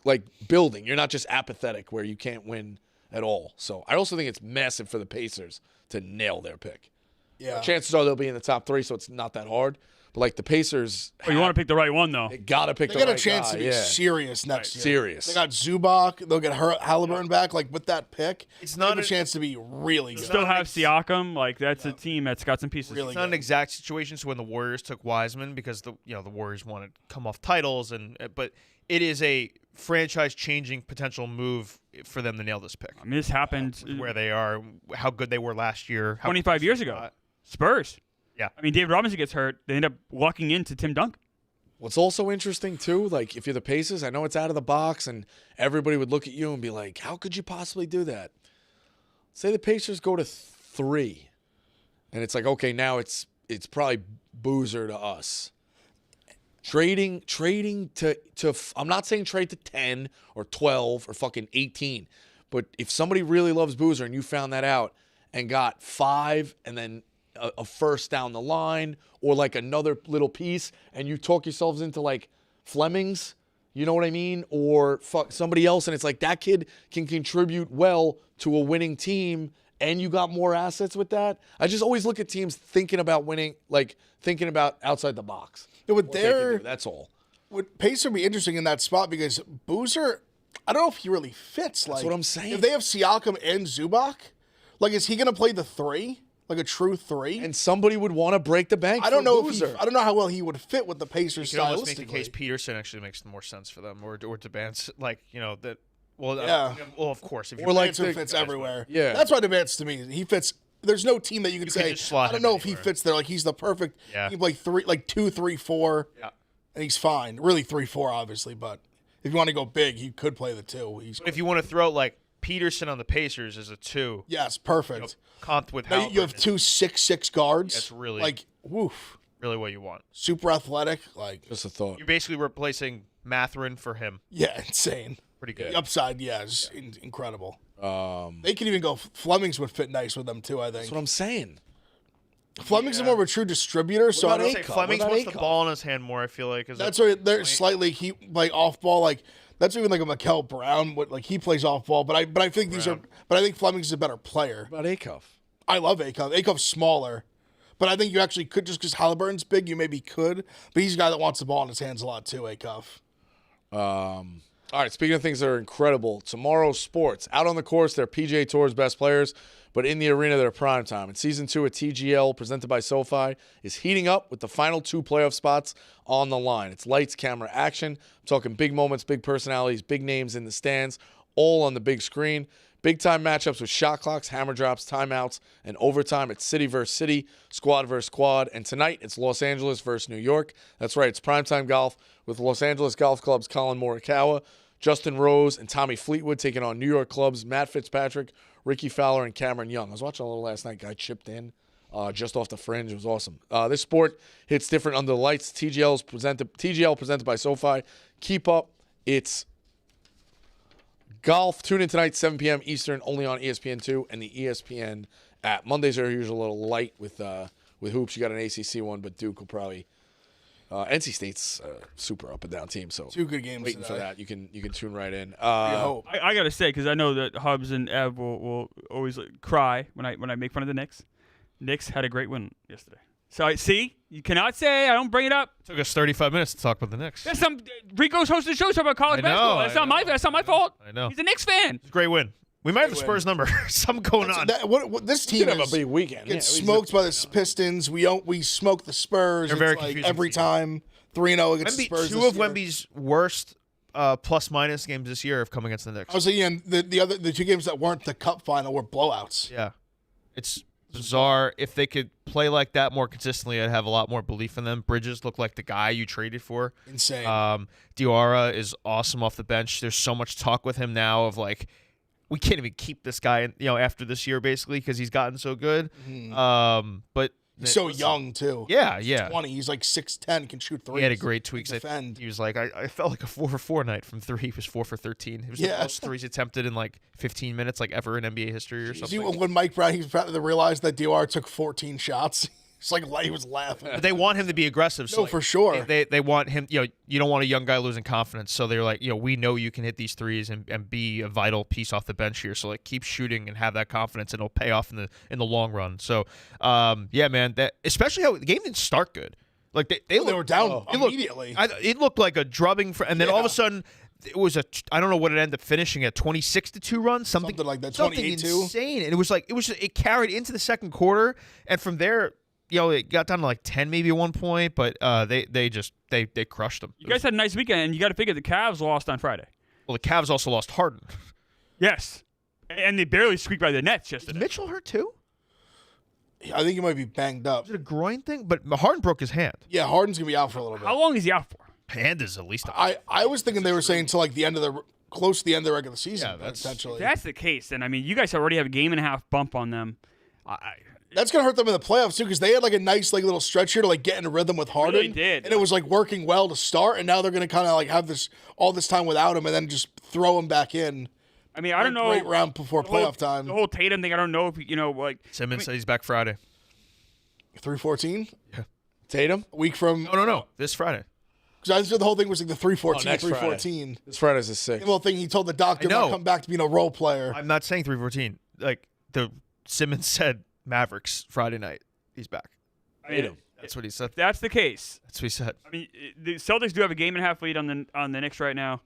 like building. You're not just apathetic where you can't win at all. So I also think it's massive for the Pacers to nail their pick. Yeah. Chances are they'll be in the top 3, so it's not that hard. But like the Pacers, you want to pick the right one though. They gotta pick. They got a chance to be serious next year. Serious. They got Zubac. They'll get Halliburton back. Like with that pick, it's not a chance to be really good. Still have Siakam. Like that's a team that's got some pieces. Really it's not an exact situation. So when the Warriors took Wiseman, because the Warriors wanted to come off titles, but it is a franchise-changing potential move for them to nail this pick. I mean, this happened where they are, how good they were last year, 25 years ago. Spurs. Yeah. I mean, David Robinson gets hurt. They end up walking into Tim Duncan. What's also interesting, too, like if you're the Pacers, I know it's out of the box and everybody would look at you and be like, how could you possibly do that? Say the Pacers go to 3. And it's like, okay, now it's probably Boozer to us. Trading to I'm not saying trade to 10 or 12 or fucking 18. But if somebody really loves Boozer and you found that out and got 5 and then a first down the line or like another little piece and you talk yourselves into like Fleming's, you know what I mean? Or somebody else and it's like that kid can contribute well to a winning team and you got more assets with that. I just always look at teams thinking about winning, like thinking about outside the box. That's all. Would Pacer be interesting in that spot because Boozer, I don't know if he really fits. That's what I'm saying. If they have Siakam and Zubac, like is he going to play the 3? Like a true 3? And somebody would want to break the bank. I don't know I don't know how well he would fit with the Pacers. You can almost make the case Peterson actually makes more sense for them, or Dybantsa, like that. Well, yeah. Well, of course, if or like fits everywhere. Yeah, that's why Dybantsa to me he fits. There's no team that you can say. I don't know if he fits there. Like he's the perfect. Yeah. He can play 2, 3, 4. Yeah. And he's fine. Really 3, 4, obviously, but if you want to go big, he could play the 2. If you want to throw like Peterson on the Pacers as a 2. Yes, perfect. With now you have 2 6'6" guards. That's really like woof. Really what you want. Super athletic, like just a thought. You're basically replacing Mathurin for him. Yeah, insane. Pretty good. The upside, is incredible. They can even go. Fleming's would fit nice with them too. I think. That's what I'm saying. Fleming's more of a true distributor, so I don't say Fleming's wants the ball in his hand more. I feel like that's why they're slightly like off ball. Like that's even like a Mikel Brown. Like he plays off ball, but I think I think Fleming's a better player. What about Acuff? I love Acuff. Acuff's smaller, but I think you actually could just because Halliburton's big. You maybe could, but he's a guy that wants the ball in his hands a lot too. Acuff. All right, speaking of things that are incredible, tomorrow's sports. Out on the course, they're PGA Tour's best players, but in the arena, they're prime time. And Season 2 at TGL, presented by Sofi, is heating up with the final 2 playoff spots on the line. It's lights, camera, action. I'm talking big moments, big personalities, big names in the stands, all on the big screen. Big-time matchups with shot clocks, hammer drops, timeouts, and overtime. It's city versus city, squad versus squad. And tonight, it's Los Angeles versus New York. That's right, it's primetime golf with Los Angeles Golf Club's Colin Morikawa, Justin Rose, and Tommy Fleetwood taking on New York clubs Matt Fitzpatrick, Ricky Fowler, and Cameron Young. I was watching a little last night. Guy chipped in just off the fringe. It was awesome. This sport hits different under the lights. TGL presented by SoFi. Keep up. It's golf. Tune in tonight, 7 p.m. Eastern, only on ESPN2 and the ESPN app. Mondays are usually a little light with hoops. You got an ACC one, but Duke will probably NC State's super up and down team, so 2 good games. Waiting for that, you can tune right in. I gotta say, because I know that Hubs and Ev will always cry when I make fun of the Knicks. Knicks had a great win yesterday. So see, you cannot say I don't bring it up. It took us 35 minutes to talk about the Knicks. That's Rico's hosting the show talking about college basketball. That's not my fault. I know. He's a Knicks fan. It's a great win. We might have the Spurs number. Something going on. This team have a big weekend. Gets smoked by the Pistons. We smoke the Spurs. They're very like confusing every time. 3-0 against the Spurs. 2 of Wemby's worst plus-minus games this year have come against the Knicks. I was saying the 2 games that weren't the Cup final were blowouts. Yeah, it's bizarre. If they could play like that more consistently, I'd have a lot more belief in them. Bridges looked like the guy you traded for. Insane. Diarra is awesome off the bench. There's so much talk with him now of like, we can't even keep this guy, after this year basically because he's gotten so good. But he's so young too. Yeah. He's 20. He's like 6'10", can shoot 3. He had a great tweak. Defend. He was like, I felt like a 4 for 4 night from 3. He was 4 for 13. It was the most threes attempted in like 15 minutes, like ever in NBA history or something. See, when Mike Brown, he's about to realize that Diarra took 14 shots. It's like he was laughing. But they want him to be aggressive. So No, for sure. They want him. You don't want a young guy losing confidence. So they're like, we know you can hit these threes and be a vital piece off the bench here. So like, keep shooting and have that confidence, and it'll pay off in the long run. So, yeah, man. That especially how the game didn't start good. Like they were down immediately. It looked like a drubbing, and then all of a sudden. It was I don't know what it ended up finishing at 26-2 run, something like that, something 28-2. insane, and it carried into the second quarter, and from there, it got down to like 10 maybe at one point, but they crushed them. You guys had a nice weekend, and you got to figure the Cavs lost on Friday. Well, the Cavs also lost Harden. Yes, and they barely squeaked by the Nets yesterday. Is Mitchell hurt too? I think he might be banged up. Is it a groin thing? But Harden broke his hand. Yeah, Harden's gonna be out for a little bit. How long is he out for? Hand is at least. I was thinking they were saying to like close to the end of the regular season. Yeah, that's potentially. If that's the case, then I mean, you guys already have a game and a half bump on them. That's gonna hurt them in the playoffs too, because they had like a nice like little stretch here to like get in a rhythm with Harden. Really did. And it was like working well to start, and now they're gonna kind of like have all this time without him, and then just throw him back in. I mean, I don't know. Right round before playoff time. The whole Tatum thing, I don't know if like Simmons said he's back Friday. 3:14. Yeah. Tatum a week from. No. This Friday. Because I thought the whole thing was like the 3:14, next 3:14. This Friday's the 6th. The whole thing he told the doctor not come back to being a role player. I'm not saying 3:14. Like Simmons said, Mavericks Friday night. He's back. That's what he said. If that's the case. That's what he said. I mean, the Celtics do have a game and a half lead on the Knicks right now.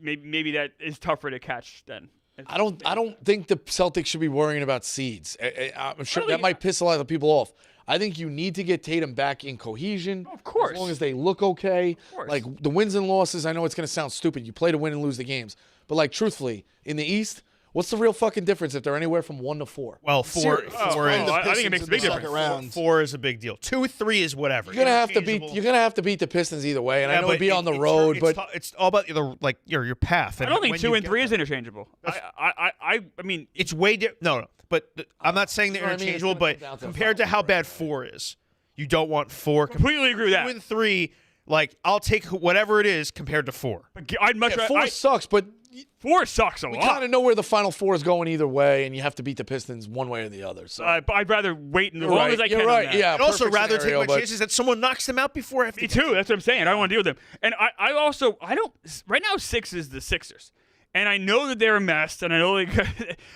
Maybe that is tougher to catch then. I don't think the Celtics should be worrying about seeds. I'm sure that might piss a lot of people off. I think you need to get Tatum back in cohesion. Of course. As long as they look okay. Of course. Like the wins and losses, I know it's going to sound stupid. You play to win and lose the games. But like truthfully, in the East, what's the real fucking difference if they're anywhere from 1 to 4? Well, four is. I think it makes a big difference. 4 is a big deal. 2, 3 is whatever. You're gonna have to beat the Pistons either way, and I know it'd be on the road, but it's all about your path. I don't think 2 and 3 is interchangeable. I mean, it's way different. No. But I'm not saying they're interchangeable. But compared to how bad 4 is, you don't want 4. Completely agree with that. 2 and 3, like I'll take whatever it is compared to 4. I'd much rather. 4 sucks, but 4 sucks a lot. We kind of know where the Final 4 is going either way, and you have to beat the Pistons one way or the other. So I'd rather wait as long as I can. You're right. Yeah, I'd also rather take my chances that someone knocks them out before. Me too. That's what I'm saying. I don't want to deal with them. And I don't. Right now, 6 is the Sixers. And I know that they're a mess, and I know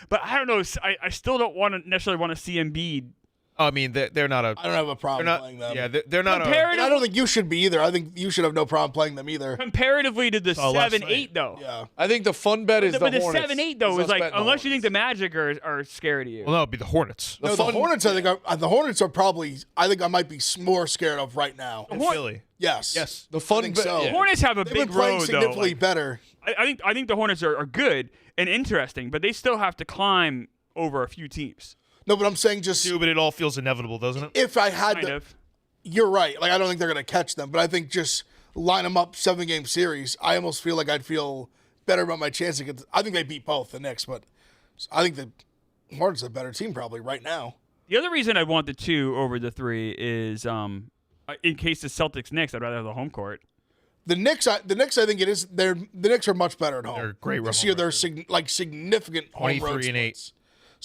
but I don't know. I still don't necessarily want to see Embiid. I mean, they're not a. I don't have a problem playing them. Yeah, they're not. I don't think you should be either. I think you should have no problem playing them either. Comparatively to the 7-8, though. Yeah. I think the fun bet is the Hornets. But the 7-8 though is like unless you think the Magic are scared of you. Well, no, it'd be the Hornets. The Hornets. I think the Hornets are probably. I think I might be more scared of right now. Philly. Yes. The fun bet. So. The Hornets have a They've big been playing road significantly though. better. I think the Hornets are good and interesting, but they still have to climb over a few teams. No, but I'm saying just. But it all feels inevitable, doesn't it? If I had Kind of. You're right. Like I don't think they're going to catch them, but I think just line them up 7-game series. I almost feel like I'd feel better about my chance against. I think they beat both the Knicks, but I think the Hornets are a better team probably right now. The other reason I want the 2 over the 3 is in case the Celtics Knicks, I'd rather have the home court. The Knicks, I think it is. The Knicks are much better at home. They're great. This year, they're significant home road 23 and 8. splits.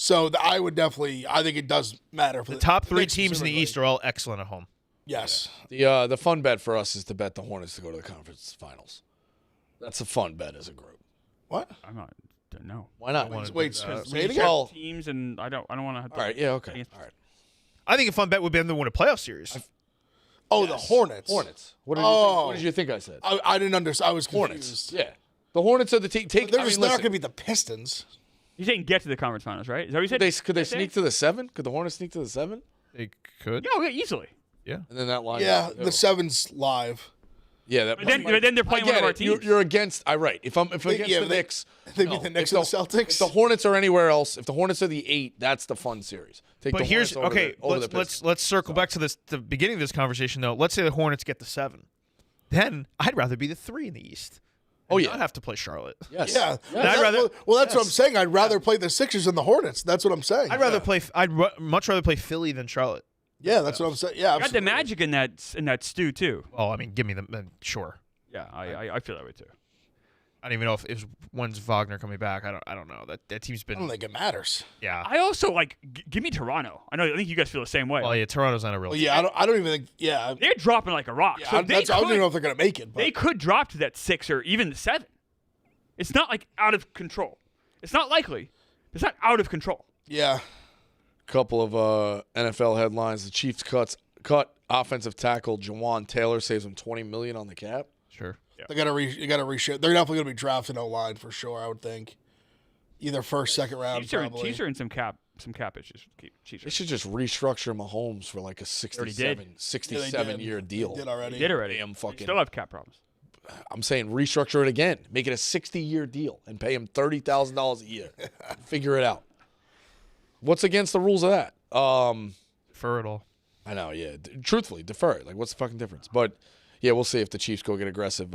So I would definitely. I think it does matter for The top 3 Knicks teams in the East are all excellent at home. Yes. The fun bet for us is to bet the Hornets to go to the conference finals. That's a fun bet as a group. What? I'm not. No. Why not? Wait, say it again? Well, Teams and I don't want to. all right. Yeah. Okay. All right. I think a fun bet would be them to win a playoff series. The Hornets. Hornets. What did you think I said? I didn't understand. I was confused. Hornets. Yeah. The Hornets are the team. They're not going to beat the Pistons. You saying get to the conference finals, right? Is that what you said? Could they sneak to the 7? Could the Hornets sneak to the 7? They could. Yeah, easily. Yeah. And then that line. Yeah, the 7's live. Yeah. But then they're playing one of our teams. You're against. Right. If I'm against the Knicks, they beat the Knicks and the Celtics. If the Hornets are anywhere else, if the Hornets are the 8, that's the fun series. But here's let's circle back to the beginning of this conversation though. Let's say the Hornets get the 7, then I'd rather be the 3 in the East. Not have to play Charlotte. Yes. Yeah. Yes. That's what I'm saying. I'd rather play the Sixers than the Hornets. That's what I'm saying. I'd much rather play Philly than Charlotte. Yeah, that's what I'm saying. Yeah, got the Magic in that stew too. Oh, I mean, give me them. Sure. Yeah, I feel that way too. I don't even know if when's Wagner coming back. I don't know. That team's been. I don't think it matters. Yeah. I also give me Toronto. I think you guys feel the same way. Oh yeah, Toronto's not a real. Well, yeah, I don't even think. Yeah, they're dropping like a rock. yeah So I don't even know if they're gonna make it. But. They could drop to that 6 or even the 7. It's not like out of control. It's not likely. It's not out of control. Yeah. Couple of NFL headlines: the Chiefs cut offensive tackle Jawan Taylor, saves them $20 million on the cap. Sure. Yeah. They gotta reshift. They're definitely gonna be drafting O-line for sure. I would think, either first, second round. Chiefs are in some cap issues. They should just restructure Mahomes for like a 67-year deal. They did already. Damn fucking. Still have cap problems. I'm saying restructure it again. Make it a 60-year deal and pay him $30,000 a year. Figure it out. What's against the rules of that? Defer it all. I know, yeah. Truthfully, defer it. Like, what's the fucking difference? But, yeah, we'll see if the Chiefs go get aggressive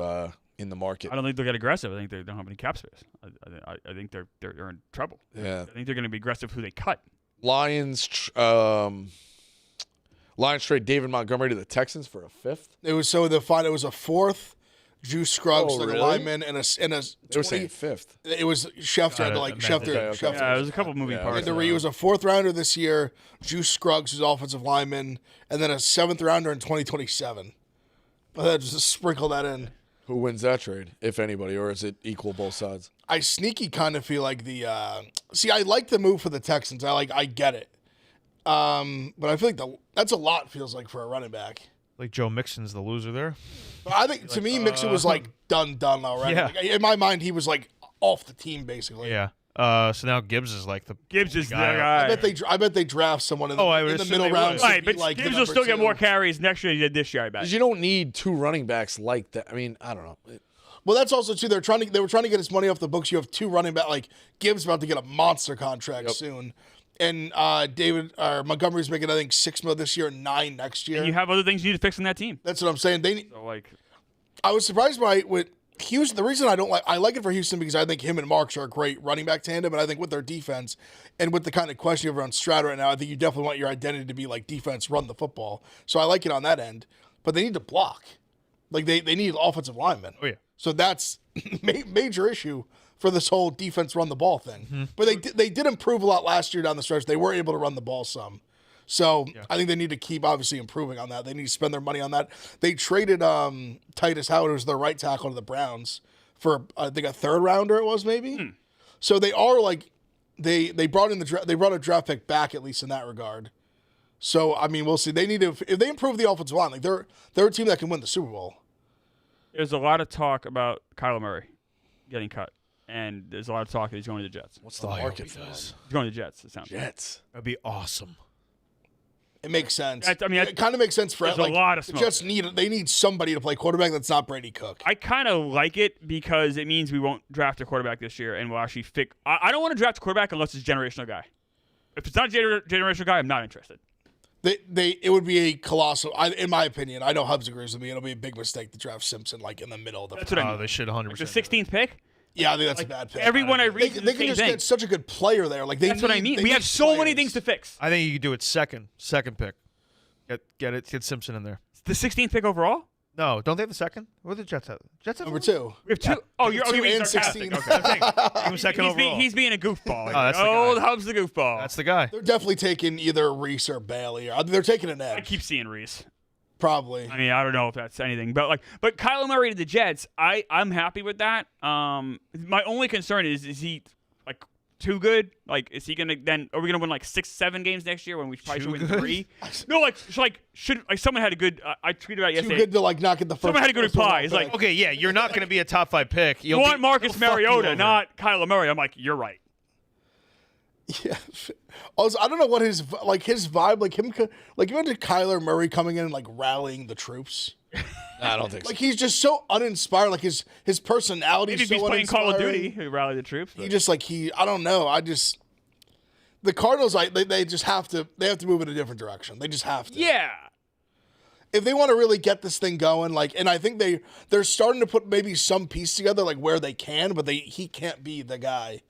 in the market. I don't think they'll get aggressive. I think they don't have any cap space. I think they're in trouble. Yeah. I think they're going to be aggressive who they cut. Lions trade David Montgomery to the Texans for a 5th. It was it was a 4th. Juice Scruggs, Oh, like really? a lineman, and a They were saying 5th. It was Schefter had to like Schefter. Okay. Schefter. Yeah, there's a couple moving Yeah, parts. It was a 4th rounder this year. Juice Scruggs, who's offensive lineman, and then a 7th rounder in 2027. But just sprinkle that in. Who wins that trade, if anybody, or is it equal both sides? I sneaky kind of feel like the I like the move for the Texans. I get it. But I feel like that's a lot, feels like, for a running back. Like Joe Mixon's the loser there. But I think to me Mixon was like done already. Yeah. Like, in my mind, he was like off the team basically. Yeah. So now Gibbs is like the Gibbs is the guy. guy. I bet they draft someone in the, I would in the assume middle they rounds. would. Right, but like Gibbs will still get more carries next year than he did this year, I bet. Because you don't need 2 running backs like that. I mean, I don't know. Well, that's also too. They were trying to get his money off the books. You have 2 running back. Like Gibbs about to get a monster contract soon, and Montgomery's making I think $6 million this year, and $9 million next year. And you have other things you need to fix in that team. That's what I'm saying. So I was surprised by with Houston. The reason I like it for Houston because I think him and Marks are a great running back tandem, and I think with their defense and with the kind of question you have around Stroud right now, I think you definitely want your identity to be like defense, run the football. So I like it on that end, but they need to block. Like they need offensive linemen. Oh yeah. So that's major issue for this whole defense run the ball thing. Mm-hmm. But they did improve a lot last year down the stretch. They were able to run the ball some. So I think they need to keep obviously improving on that. They need to spend their money on that. They traded Titus Howard, who's their right tackle, to the Browns for I think a 3rd rounder it was maybe. So they are like they brought a draft pick back at least in that regard. So I mean we'll see. They need to if they improve the offensive line, like they're a team that can win the Super Bowl. there's a lot of talk about Kyler Murray getting cut, and there's a lot of talk that he's going to the Jets. What's the market for this? He's going to the Jets. It sounds like. Jets. That'd be awesome. It makes sense. I mean, it kind of makes sense for there's like, a lot of the smoke. Jets need somebody to play quarterback that's not Brady Cook. I kind of like it because it means we won't draft a quarterback this year, and we'll actually fix. I don't want to draft a quarterback unless it's a generational guy. If it's not a generational guy, I'm not interested. It would be a colossal. In my opinion, I know Hubs agrees with me. It'll be a big mistake to draft Simpson like in the middle of the. That's what I mean. They should 100%. Like the 16th pick. Yeah, I think that's a bad pick. Everyone I read, they can just get such a good player there. Like that's what I mean. We have so many things to fix. I think you could do it second pick. Get Simpson in there. The 16th pick overall. No, don't they have the second? What do the Jets have? Jets have Number one? 2. We have 2. Oh, you're 2 being and sarcastic. 16. Okay. I'm saying, Give him second overall. he's being a goofball. that's the guy. Old Hubs the goofball. That's the guy. They're definitely taking either Reese or Bailey. They're taking an I edge. keep seeing Reese. Probably. I mean, I don't know if that's anything, but Kyler Murray to the Jets, I'm happy with that. My only concern is he like too good? Like, is he gonna then? Are we gonna win like 6-7 games next year when we probably should win 3? No, should someone had a good? I tweeted about it yesterday. Too good to like not get the first. Someone had a good reply. overall It's like, pick. Okay, yeah, you're not going to be a top 5 pick. you want Marcus they'll fuck you Mariota, over. not Kyler Murray. I'm like, you're right. Yeah. Also, I don't know what his vibe like him like you imagine Kyler Murray coming in and like rallying the troops. I don't think so. Like he's just so uninspired. Like his personality Maybe is if so he's playing Call of uninspiring. Duty, he rally the troops. He just I don't know. The Cardinals they just have to move in a different direction. They just have to. Yeah. If they want to really get this thing going, and I think they're starting to put maybe some piece together, like where they can, but he can't be the guy.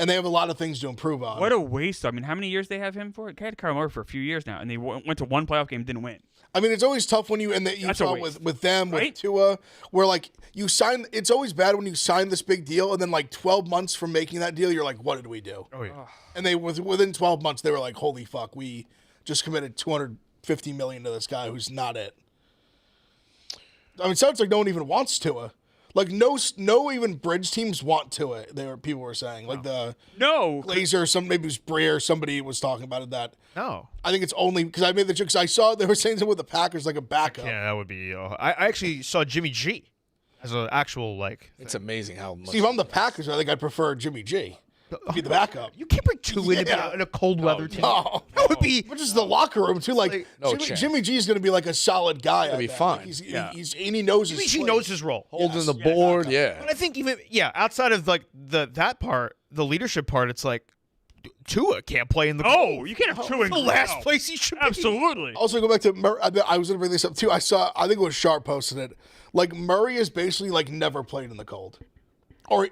and they have a lot of things to improve on. What a waste. I mean, how many years they have him for? They had Kyler Murray for a few years now, and they went to one playoff game, didn't win. I mean, it's always tough when you saw with them, right? With Tua, where like you sign. It's always bad when you sign this big deal, and then like 12 months from making that deal, you're like, what did we do? Oh yeah. And they within 12 months, they were like, holy fuck, we just committed $250 million to this guy who's not it. I mean, it sounds like no one even wants Tua. Like no even bridge teams want Tua. People were saying like the Glazer, maybe it was Breer, somebody was talking about it. That No. I think it's only because I made the joke. Because I saw they were saying something with the Packers like a backup. Yeah, that would be. I actually saw Jimmy G as an actual like. It's amazing how much. See, if I'm the Packers, I think I'd prefer Jimmy G. Be the backup. You can't bring two in a cold weather team. No. That would be. Which is the locker room too. Like Jimmy G is going to be like a solid guy. He'll be fine. Like and he knows Jimmy his G place. knows his role. Holding the board, But I think even outside of like that part, the leadership part, it's like Tua can't play in the cold. You can't have Tua in the last place he should be. Absolutely. Also, go back to Murray. I was going to bring this up too. I think it was Sharp posted it. Like Murray is basically like never played in the cold. Or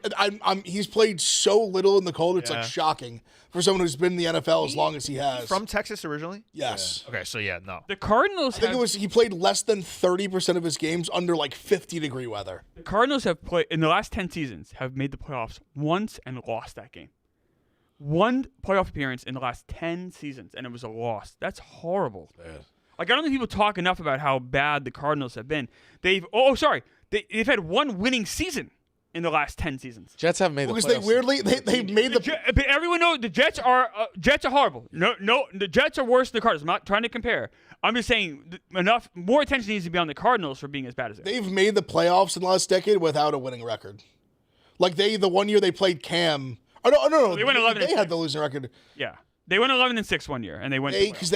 he's played so little in the cold, it's like shocking for someone who's been in the NFL as long as he has. From Texas originally? Yes. Yeah. Okay, so no. The Cardinals I think he played less than 30% of his games under like 50-degree weather. The Cardinals have played in the last 10 seasons have made the playoffs once and lost that game. One playoff appearance in the last 10 seasons, and it was a loss. That's horrible. Yeah. Like I don't think people talk enough about how bad the Cardinals have been. They've had one winning season in the last 10 seasons. Jets haven't made the playoffs. Because they made the but everyone knows the Jets are horrible. No, the Jets are worse than the Cardinals. I'm not trying to compare. I'm just saying more attention needs to be on the Cardinals for being as bad as they are. They've made the playoffs in the last decade without a winning record. Like the 1 year they played Cam. Oh no. They went 11. They had the losing record. Yeah. They went 11-6 1 year, and they went because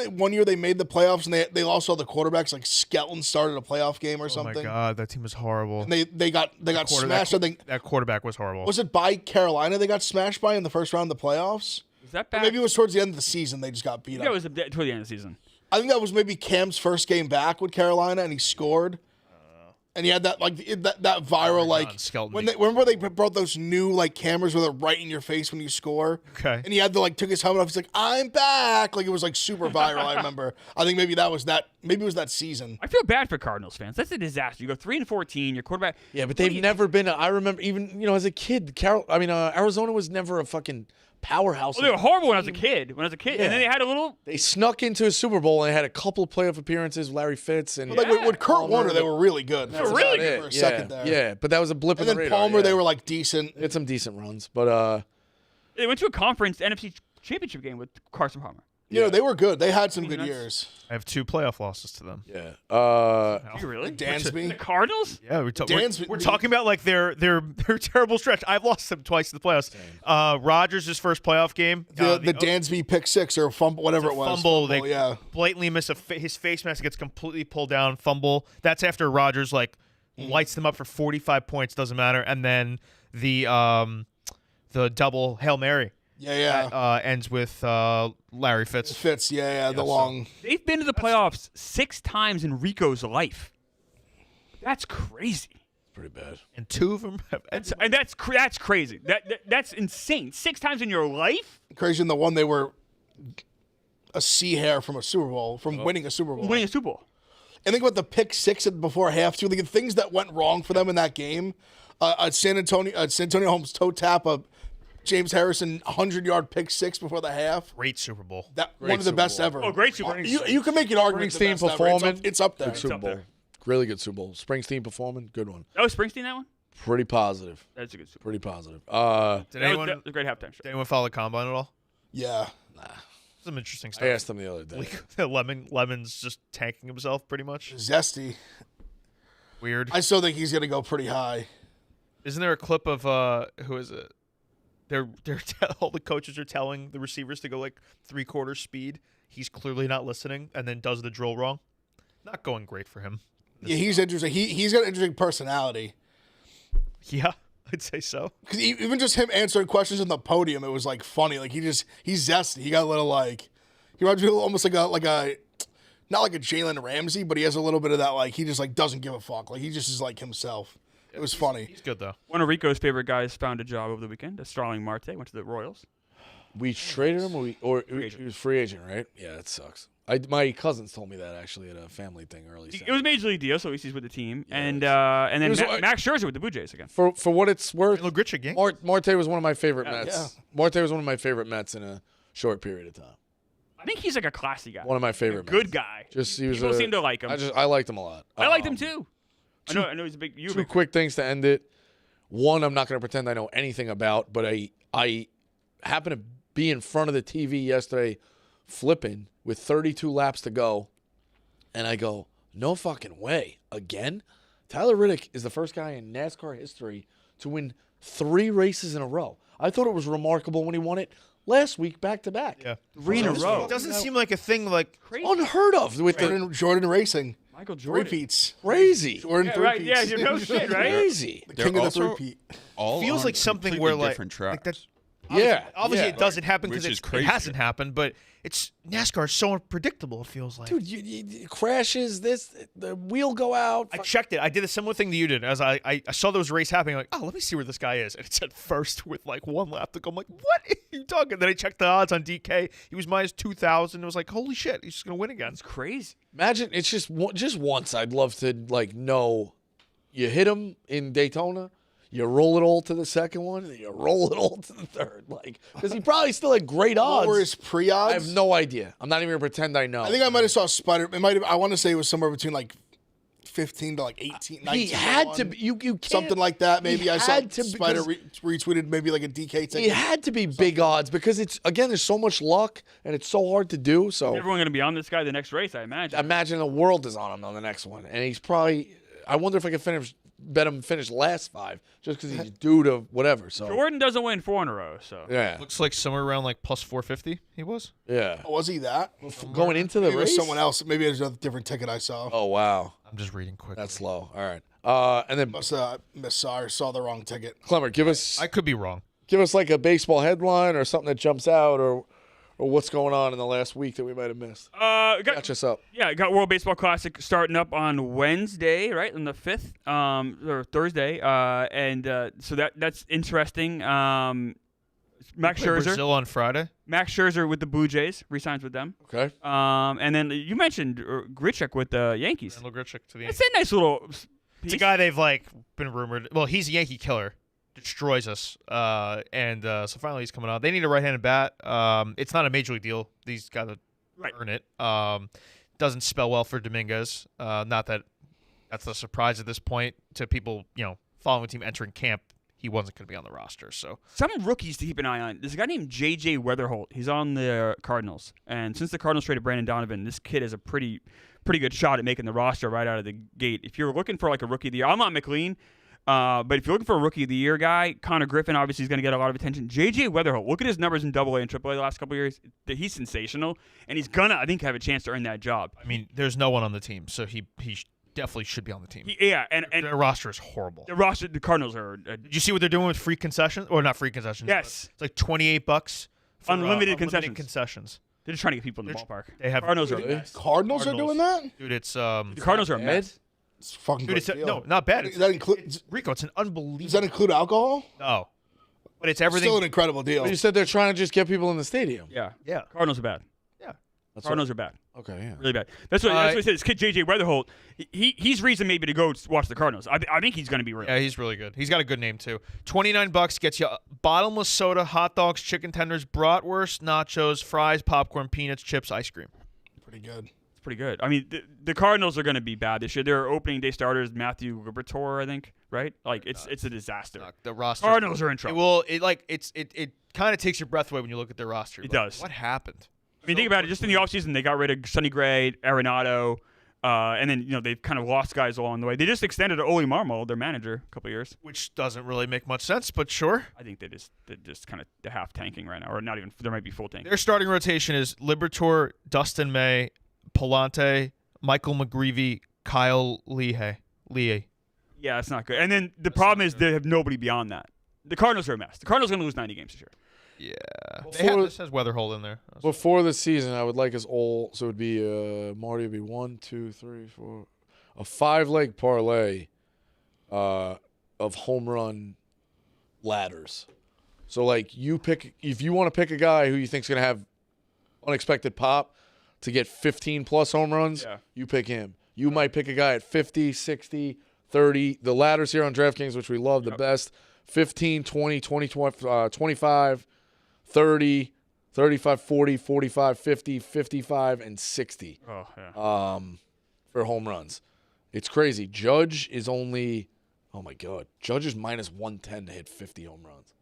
one year they made the playoffs and they lost all the quarterbacks. Like Skelton started a playoff game or something. Oh my god, that team was horrible. And they got smashed. I think that quarterback was horrible. Was it by Carolina they got smashed by in the first round of the playoffs? Was that bad? Or maybe it was towards the end of the season they just got beat up. It was toward the end of the season. I think that was maybe Cam's first game back with Carolina, and he scored. And he had that that viral remember they brought those new like cameras with it right in your face when you score. Okay. And he had to took his helmet off. He's like, I'm back. Like it was like super viral. I remember. I think maybe that was that. Maybe it was that season. I feel bad for Cardinals fans. That's a disaster. You go 3-14. Your quarterback. Yeah, but they've never been. I remember even as a kid, Arizona was never a fucking powerhouse. Well, they were horrible when I was a kid. And then they had a little. They snuck into a Super Bowl and they had a couple of playoff appearances with Larry Fitz and with Kurt Warner, they were really good. They were really good for a second there. Yeah, but that was a blip in the radar. And then Palmer, they were like decent. They had some decent runs, but they went to a conference NFC championship game with Carson Palmer. They were good. They had some good years. I have 2 playoff losses to them. Yeah. You really? Dansby? The Cardinals? Yeah, we're talking about like their terrible stretch. I've lost them twice in the playoffs. Rodgers' first playoff game. The Dansby pick 6 or fumble, whatever it was. Fumble. They blatantly miss his face mask gets completely pulled down. Fumble. That's after Rodgers lights them up for 45 points. Doesn't matter. And then the double Hail Mary. Yeah. Ends with Larry Fitz. The long. They've been to the playoffs 6 times in Rico's life. That's crazy. Pretty bad. And 2 of them have. That's crazy. That's insane. 6 times in your life? Crazy. And the one they were a sea hair from a Super Bowl, from winning a Super Bowl. Winning a Super Bowl. And think about the pick 6 before half, too. The things that went wrong for them in that game. San Antonio Holmes toe tap, James Harrison 100-yard pick 6 before the half. Great Super Bowl. One of the best ever. Oh, great Super Bowl. You can make an argument. Springsteen performing. It's up there. Good Super Bowl. Really good Super Bowl. Springsteen performing. Good one. Oh, Springsteen, that one? Pretty positive. That's a good Super Bowl. Pretty positive. That was a great halftime show. Did anyone follow the combine at all? Yeah. Some interesting stuff. I asked him the other day. Lemon's just tanking himself pretty much. Zesty. Weird. I still think he's going to go pretty high. Isn't there a clip of who is it? All the coaches are telling the receivers to go like 3/4 speed. He's clearly not listening, and then does the drill wrong. Not going great for him. Yeah, he's interesting. He's got an interesting personality. Yeah, I'd say so. Because even just him answering questions on the podium, it was like funny. Like he's zesty. He got a little he reminds me almost like a not like a Jalen Ramsey, but he has a little bit of that he just doesn't give a fuck. Like he just is like himself. It was funny. He's good though. One of Rico's favorite guys found a job over the weekend. Starling Marte went to the Royals. We traded him, or he was free agent, right? Yeah, that sucks. My cousins told me that actually at a family thing early. It was a major league deal, so he's with the team, Yeah, and then Max Scherzer with the Blue Jays again. For what it's worth, Marte was one of my favorite Mets. Yeah. Marte was one of my favorite Mets in a short period of time. I think he's like a classy guy. One of my favorite Mets. Good guy. People seem to like him. I liked him a lot. I liked him too. I know he's a big. Two quick things to end it. One, I'm not going to pretend I know anything about, but I happen to be in front of the TV yesterday flipping with 32 laps to go, and I go, no fucking way. Again? Tyler Reddick is the first guy in NASCAR history to win 3 races in a row. I thought it was remarkable when he won it last week back-to-back. Yeah. 3 in a row. It doesn't seem like a thing like Crazy. Unheard of. With Jordan Racing. Michael Jordan. Repeats. Crazy. Jordan Yeah, three right. peats. Yeah, no shit, right? Crazy. The king of the three-peat. All feels on like something completely where different like tracks. that. Obviously, Yeah. it doesn't happen because Which is it crazy. hasn't happened, but it's NASCAR is so unpredictable. It feels like. Dude, you crashes, the wheel go out. I checked it. I did a similar thing that you did. As I saw those race happening, I'm like, oh, let me see where this guy is. And it said first with like 1 lap to go. I'm like, what are you talking? Then I checked the odds on DK. He was minus 2,000. It was like, holy shit, he's just gonna win again. It's crazy. Imagine it's just once. I'd love to know you hit him in Daytona, you roll it all to the second one, and then you roll it all to the third. Like, because he probably still had great odds. What were his pre-odds? I have no idea. I'm not even gonna pretend I know. I think I might have saw Spider. It might have. I want to say it was somewhere between like 15 to like 18. 19 he had to be. You can't, something like that. Maybe he I saw had to Spider because retweeted maybe like a DK ticket. It had to be big odds because it's again. There's so much luck and it's so hard to do. So Everyone going to be on this guy the next race, I imagine. imagine the world is on him on the next one, and he's probably. I wonder if I could bet him finish last 5 just because he's due to whatever. So Jordan doesn't win 4 in a row, so. yeah, Looks like somewhere around like plus 450. He was. yeah. Oh, was he that? Going into the Maybe it was race. someone else. Maybe it was a different ticket I saw. Oh wow, I'm just reading quick. that's low. All right, and then Must saw the wrong ticket. Clemmer, give us I could be wrong. like a baseball headline or something that jumps out or what's going on in the last week that we might have missed. Catch us up. Yeah, got World Baseball Classic starting up on Wednesday, right, on the 5th, or Thursday, so that's interesting. Max Scherzer, Brazil on Friday. Max Scherzer with the Blue Jays, re-signs with them. Okay. And then you mentioned Grichuk with the Yankees. Randall Grichuk to the It's a nice little piece. It's a guy they've like been rumored. Well, he's a Yankee killer, destroys us, and so finally he's coming out. They need a right-handed bat. It's not a major league deal. These got to earn it. Doesn't spell well for Dominguez. Not that that's a surprise at this point to people. Following the team entering camp, he wasn't going to be on the roster. So some rookies to keep an eye on. There's a guy named J.J. Weatherholt. He's on the Cardinals, and since the Cardinals traded Brandon Donovan, this kid has a pretty good shot at making the roster right out of the gate. If you're looking for like a rookie of the year, I'm not McLean, but if you're looking for a rookie of the year guy, Connor Griffin obviously is going to get a lot of attention. J.J. Weatherholt, look at his numbers in AA and AAA the last couple of years. He's sensational, and he's gonna, I think, have a chance to earn that job. I mean, there's no one on the team, so he definitely should be on the team. And Their roster is horrible. the Cardinals are Did you see what they're doing with free concessions? Or not free concessions? Yes. It's like $28 for Unlimited concessions. They're just trying to get people in the ballpark. They have Cardinals are Really? best. Cardinals are doing that? Dude, it's The Cardinals are a Bad? mess. It's a fucking dude, great it's deal. no, not bad. Does that include? Rico, it's an unbelievable. Does that include alcohol? No, but it's everything. Still an incredible deal. But you said they're trying to just get people in the stadium. Yeah. Yeah. Cardinals are bad. Yeah. Cardinals are bad. Okay, yeah. Really bad. That's what I said. This kid J.J. Weatherholt, he's reason maybe to go watch the Cardinals. I think he's going to be real. Yeah, he's really good. He's got a good name too. $29 gets you bottomless soda, hot dogs, chicken tenders, bratwurst, nachos, fries, popcorn, peanuts, chips, ice cream. Pretty good. It's pretty good. I mean, the Cardinals are going to be bad this year. Their opening day starters, Matthew Liberatore, I think, right? Like it's a disaster. The roster. Cardinals are in trouble. It kind of takes your breath away when you look at their roster. It does. What happened? I mean, think about it. Just in the offseason, they got rid of Sonny Gray, Arenado, and then they've kind of lost guys along the way. They just extended Oli Marmol, their manager, a couple of years. Which doesn't really make much sense, but sure. I think they're just kind of half tanking right now, or not even. There might be full tank. Their starting rotation is Liberatore, Dustin May, Palante, Michael McGreevy, Kyle Lehigh. Yeah, that's not good. And then the problem is they have nobody beyond that. The Cardinals are a mess. The Cardinals are going to lose 90 games this year. Yeah. This has Weatherholt in there. Before the season, I would like us all. So it would be Marty would be 1, 2, 3, 4, a 5-leg parlay. of home run ladders. So, like, if you want to pick a guy who you think's going to have unexpected pop to get 15-plus home runs, you pick him. You might pick a guy at 50, 60, 30. The ladders here on DraftKings, which we love the best, 15, 20, 25, 30, 35, 40, 45, 50, 55, and 60 for home runs. It's crazy. Judge is only, oh, my God. Judge is minus 110 to hit 50 home runs.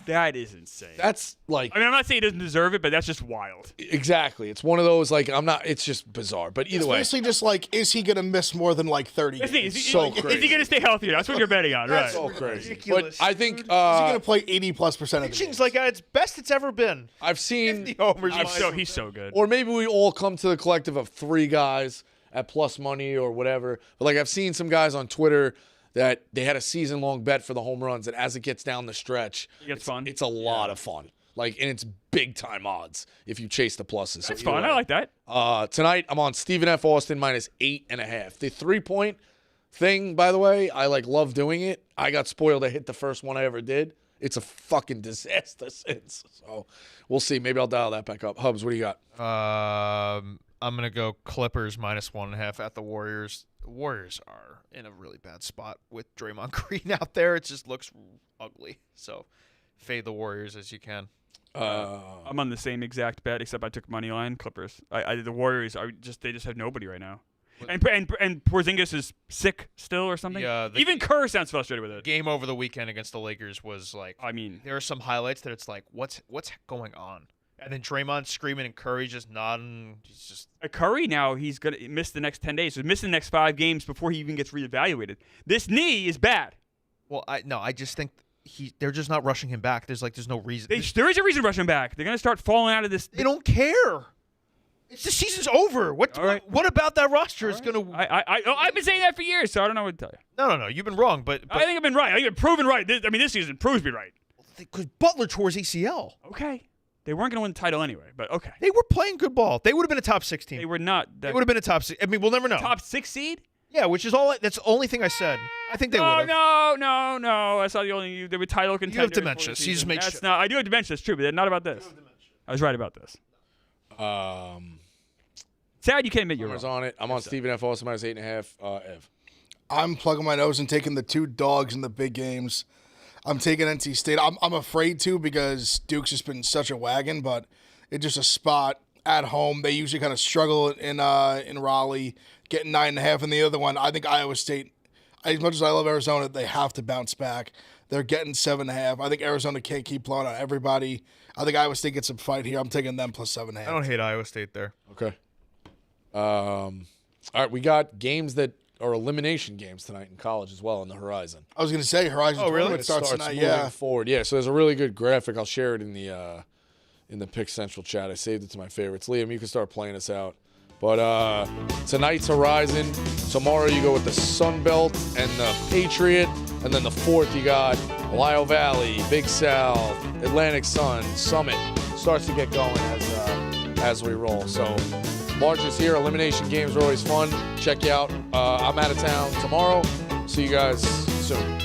That is insane. That's like, I mean, I'm not saying he doesn't deserve it, but that's just wild. Exactly. It's one of those, like, it's just bizarre. But either way. It's basically just like, is he going to miss more than like 30 games? Is he crazy. Is he going to stay healthier? That's what you're betting on, right? That's so crazy. Ridiculous. But I think Is he going to play 80+% of the Pitching's games? like it's best it's ever been. I've seen, 50 homers. He's so good. or maybe we all come to the collective of 3 guys at plus money or whatever. But, like, I've seen some guys on Twitter that they had a season-long bet for the home runs, and as it gets down the stretch, It's fun. It's a lot of fun. Like, and it's big-time odds if you chase the pluses. That's So fun. either I way. like that. Tonight, I'm on Stephen F. Austin minus 8.5. The 3-point thing, by the way, I, like, love doing it. I got spoiled. I hit the first one I ever did. It's a fucking disaster since. So we'll see. Maybe I'll dial that back up. Hubs, what do you got? I'm gonna go Clippers minus 1.5 at the Warriors. The Warriors are in a really bad spot with Draymond Green out there. It just looks ugly. So fade the Warriors as you can. I'm on the same exact bet, except I took money line Clippers. The Warriors they just have nobody right now. And Porzingis is sick still or something. Yeah, even Kerr sounds frustrated with it. Game over the weekend against the Lakers was like. I mean, there are some highlights that it's like, what's going on? And then Draymond screaming and Curry just nodding. He's just Curry now. He's gonna miss the next 10 days. He's missing the next 5 games before he even gets reevaluated. This knee is bad. Well, I just think they're just not rushing him back. There's no reason. There is a reason to rush him back. They're gonna start falling out of this. They don't care. It's the season's over. What about that roster is gonna? I've been saying that for years, so I don't know what to tell you. No. You've been wrong, but I think I've been right. I think I've been proven right. This season proves me right. Because Butler tore his ACL. Okay. They weren't going to win the title anyway, but okay. They were playing good ball. They would have been a top 6 team. They were not. They would have been a top 6. I mean, we'll never know. Top 6 seed? Yeah, which is all. That's the only thing I said. I think they would have. No. That's not the only. They were title contenders. You have dementia. So you just make That's shit. not. I do have dementia. That's true, but not about this. I was right about this. Sad you can't admit you're I was wrong. on it. I'm on Stephen F. Austin minus 8.5. Ev. I'm plugging my nose and taking the 2 dogs in the big games. I'm taking NC State. I'm afraid to because Duke's has been such a wagon, but it's just a spot at home. They usually kind of struggle in Raleigh, getting 9.5. And the other one, I think Iowa State, as much as I love Arizona, they have to bounce back. They're getting 7.5. I think Arizona can't keep blowing out everybody. I think Iowa State gets some fight here. I'm taking them plus 7.5. I don't hate Iowa State there. Okay. All right, we got games that are elimination games tonight in college as well on the horizon. I was going to say Horizon tournament It starts tonight. moving Yeah. forward. Yeah, so there's a really good graphic. I'll share it in the Pick Central chat. I saved it to my favorites. Liam, you can start playing us out. But tonight's Horizon. Tomorrow you go with the Sun Belt and the Patriot. And then the 4th you got Ohio Valley, Big South, Atlantic Sun, Summit. Starts to get going as we roll. So March is here. Elimination games are always fun. Check you out. I'm out of town tomorrow. See you guys soon.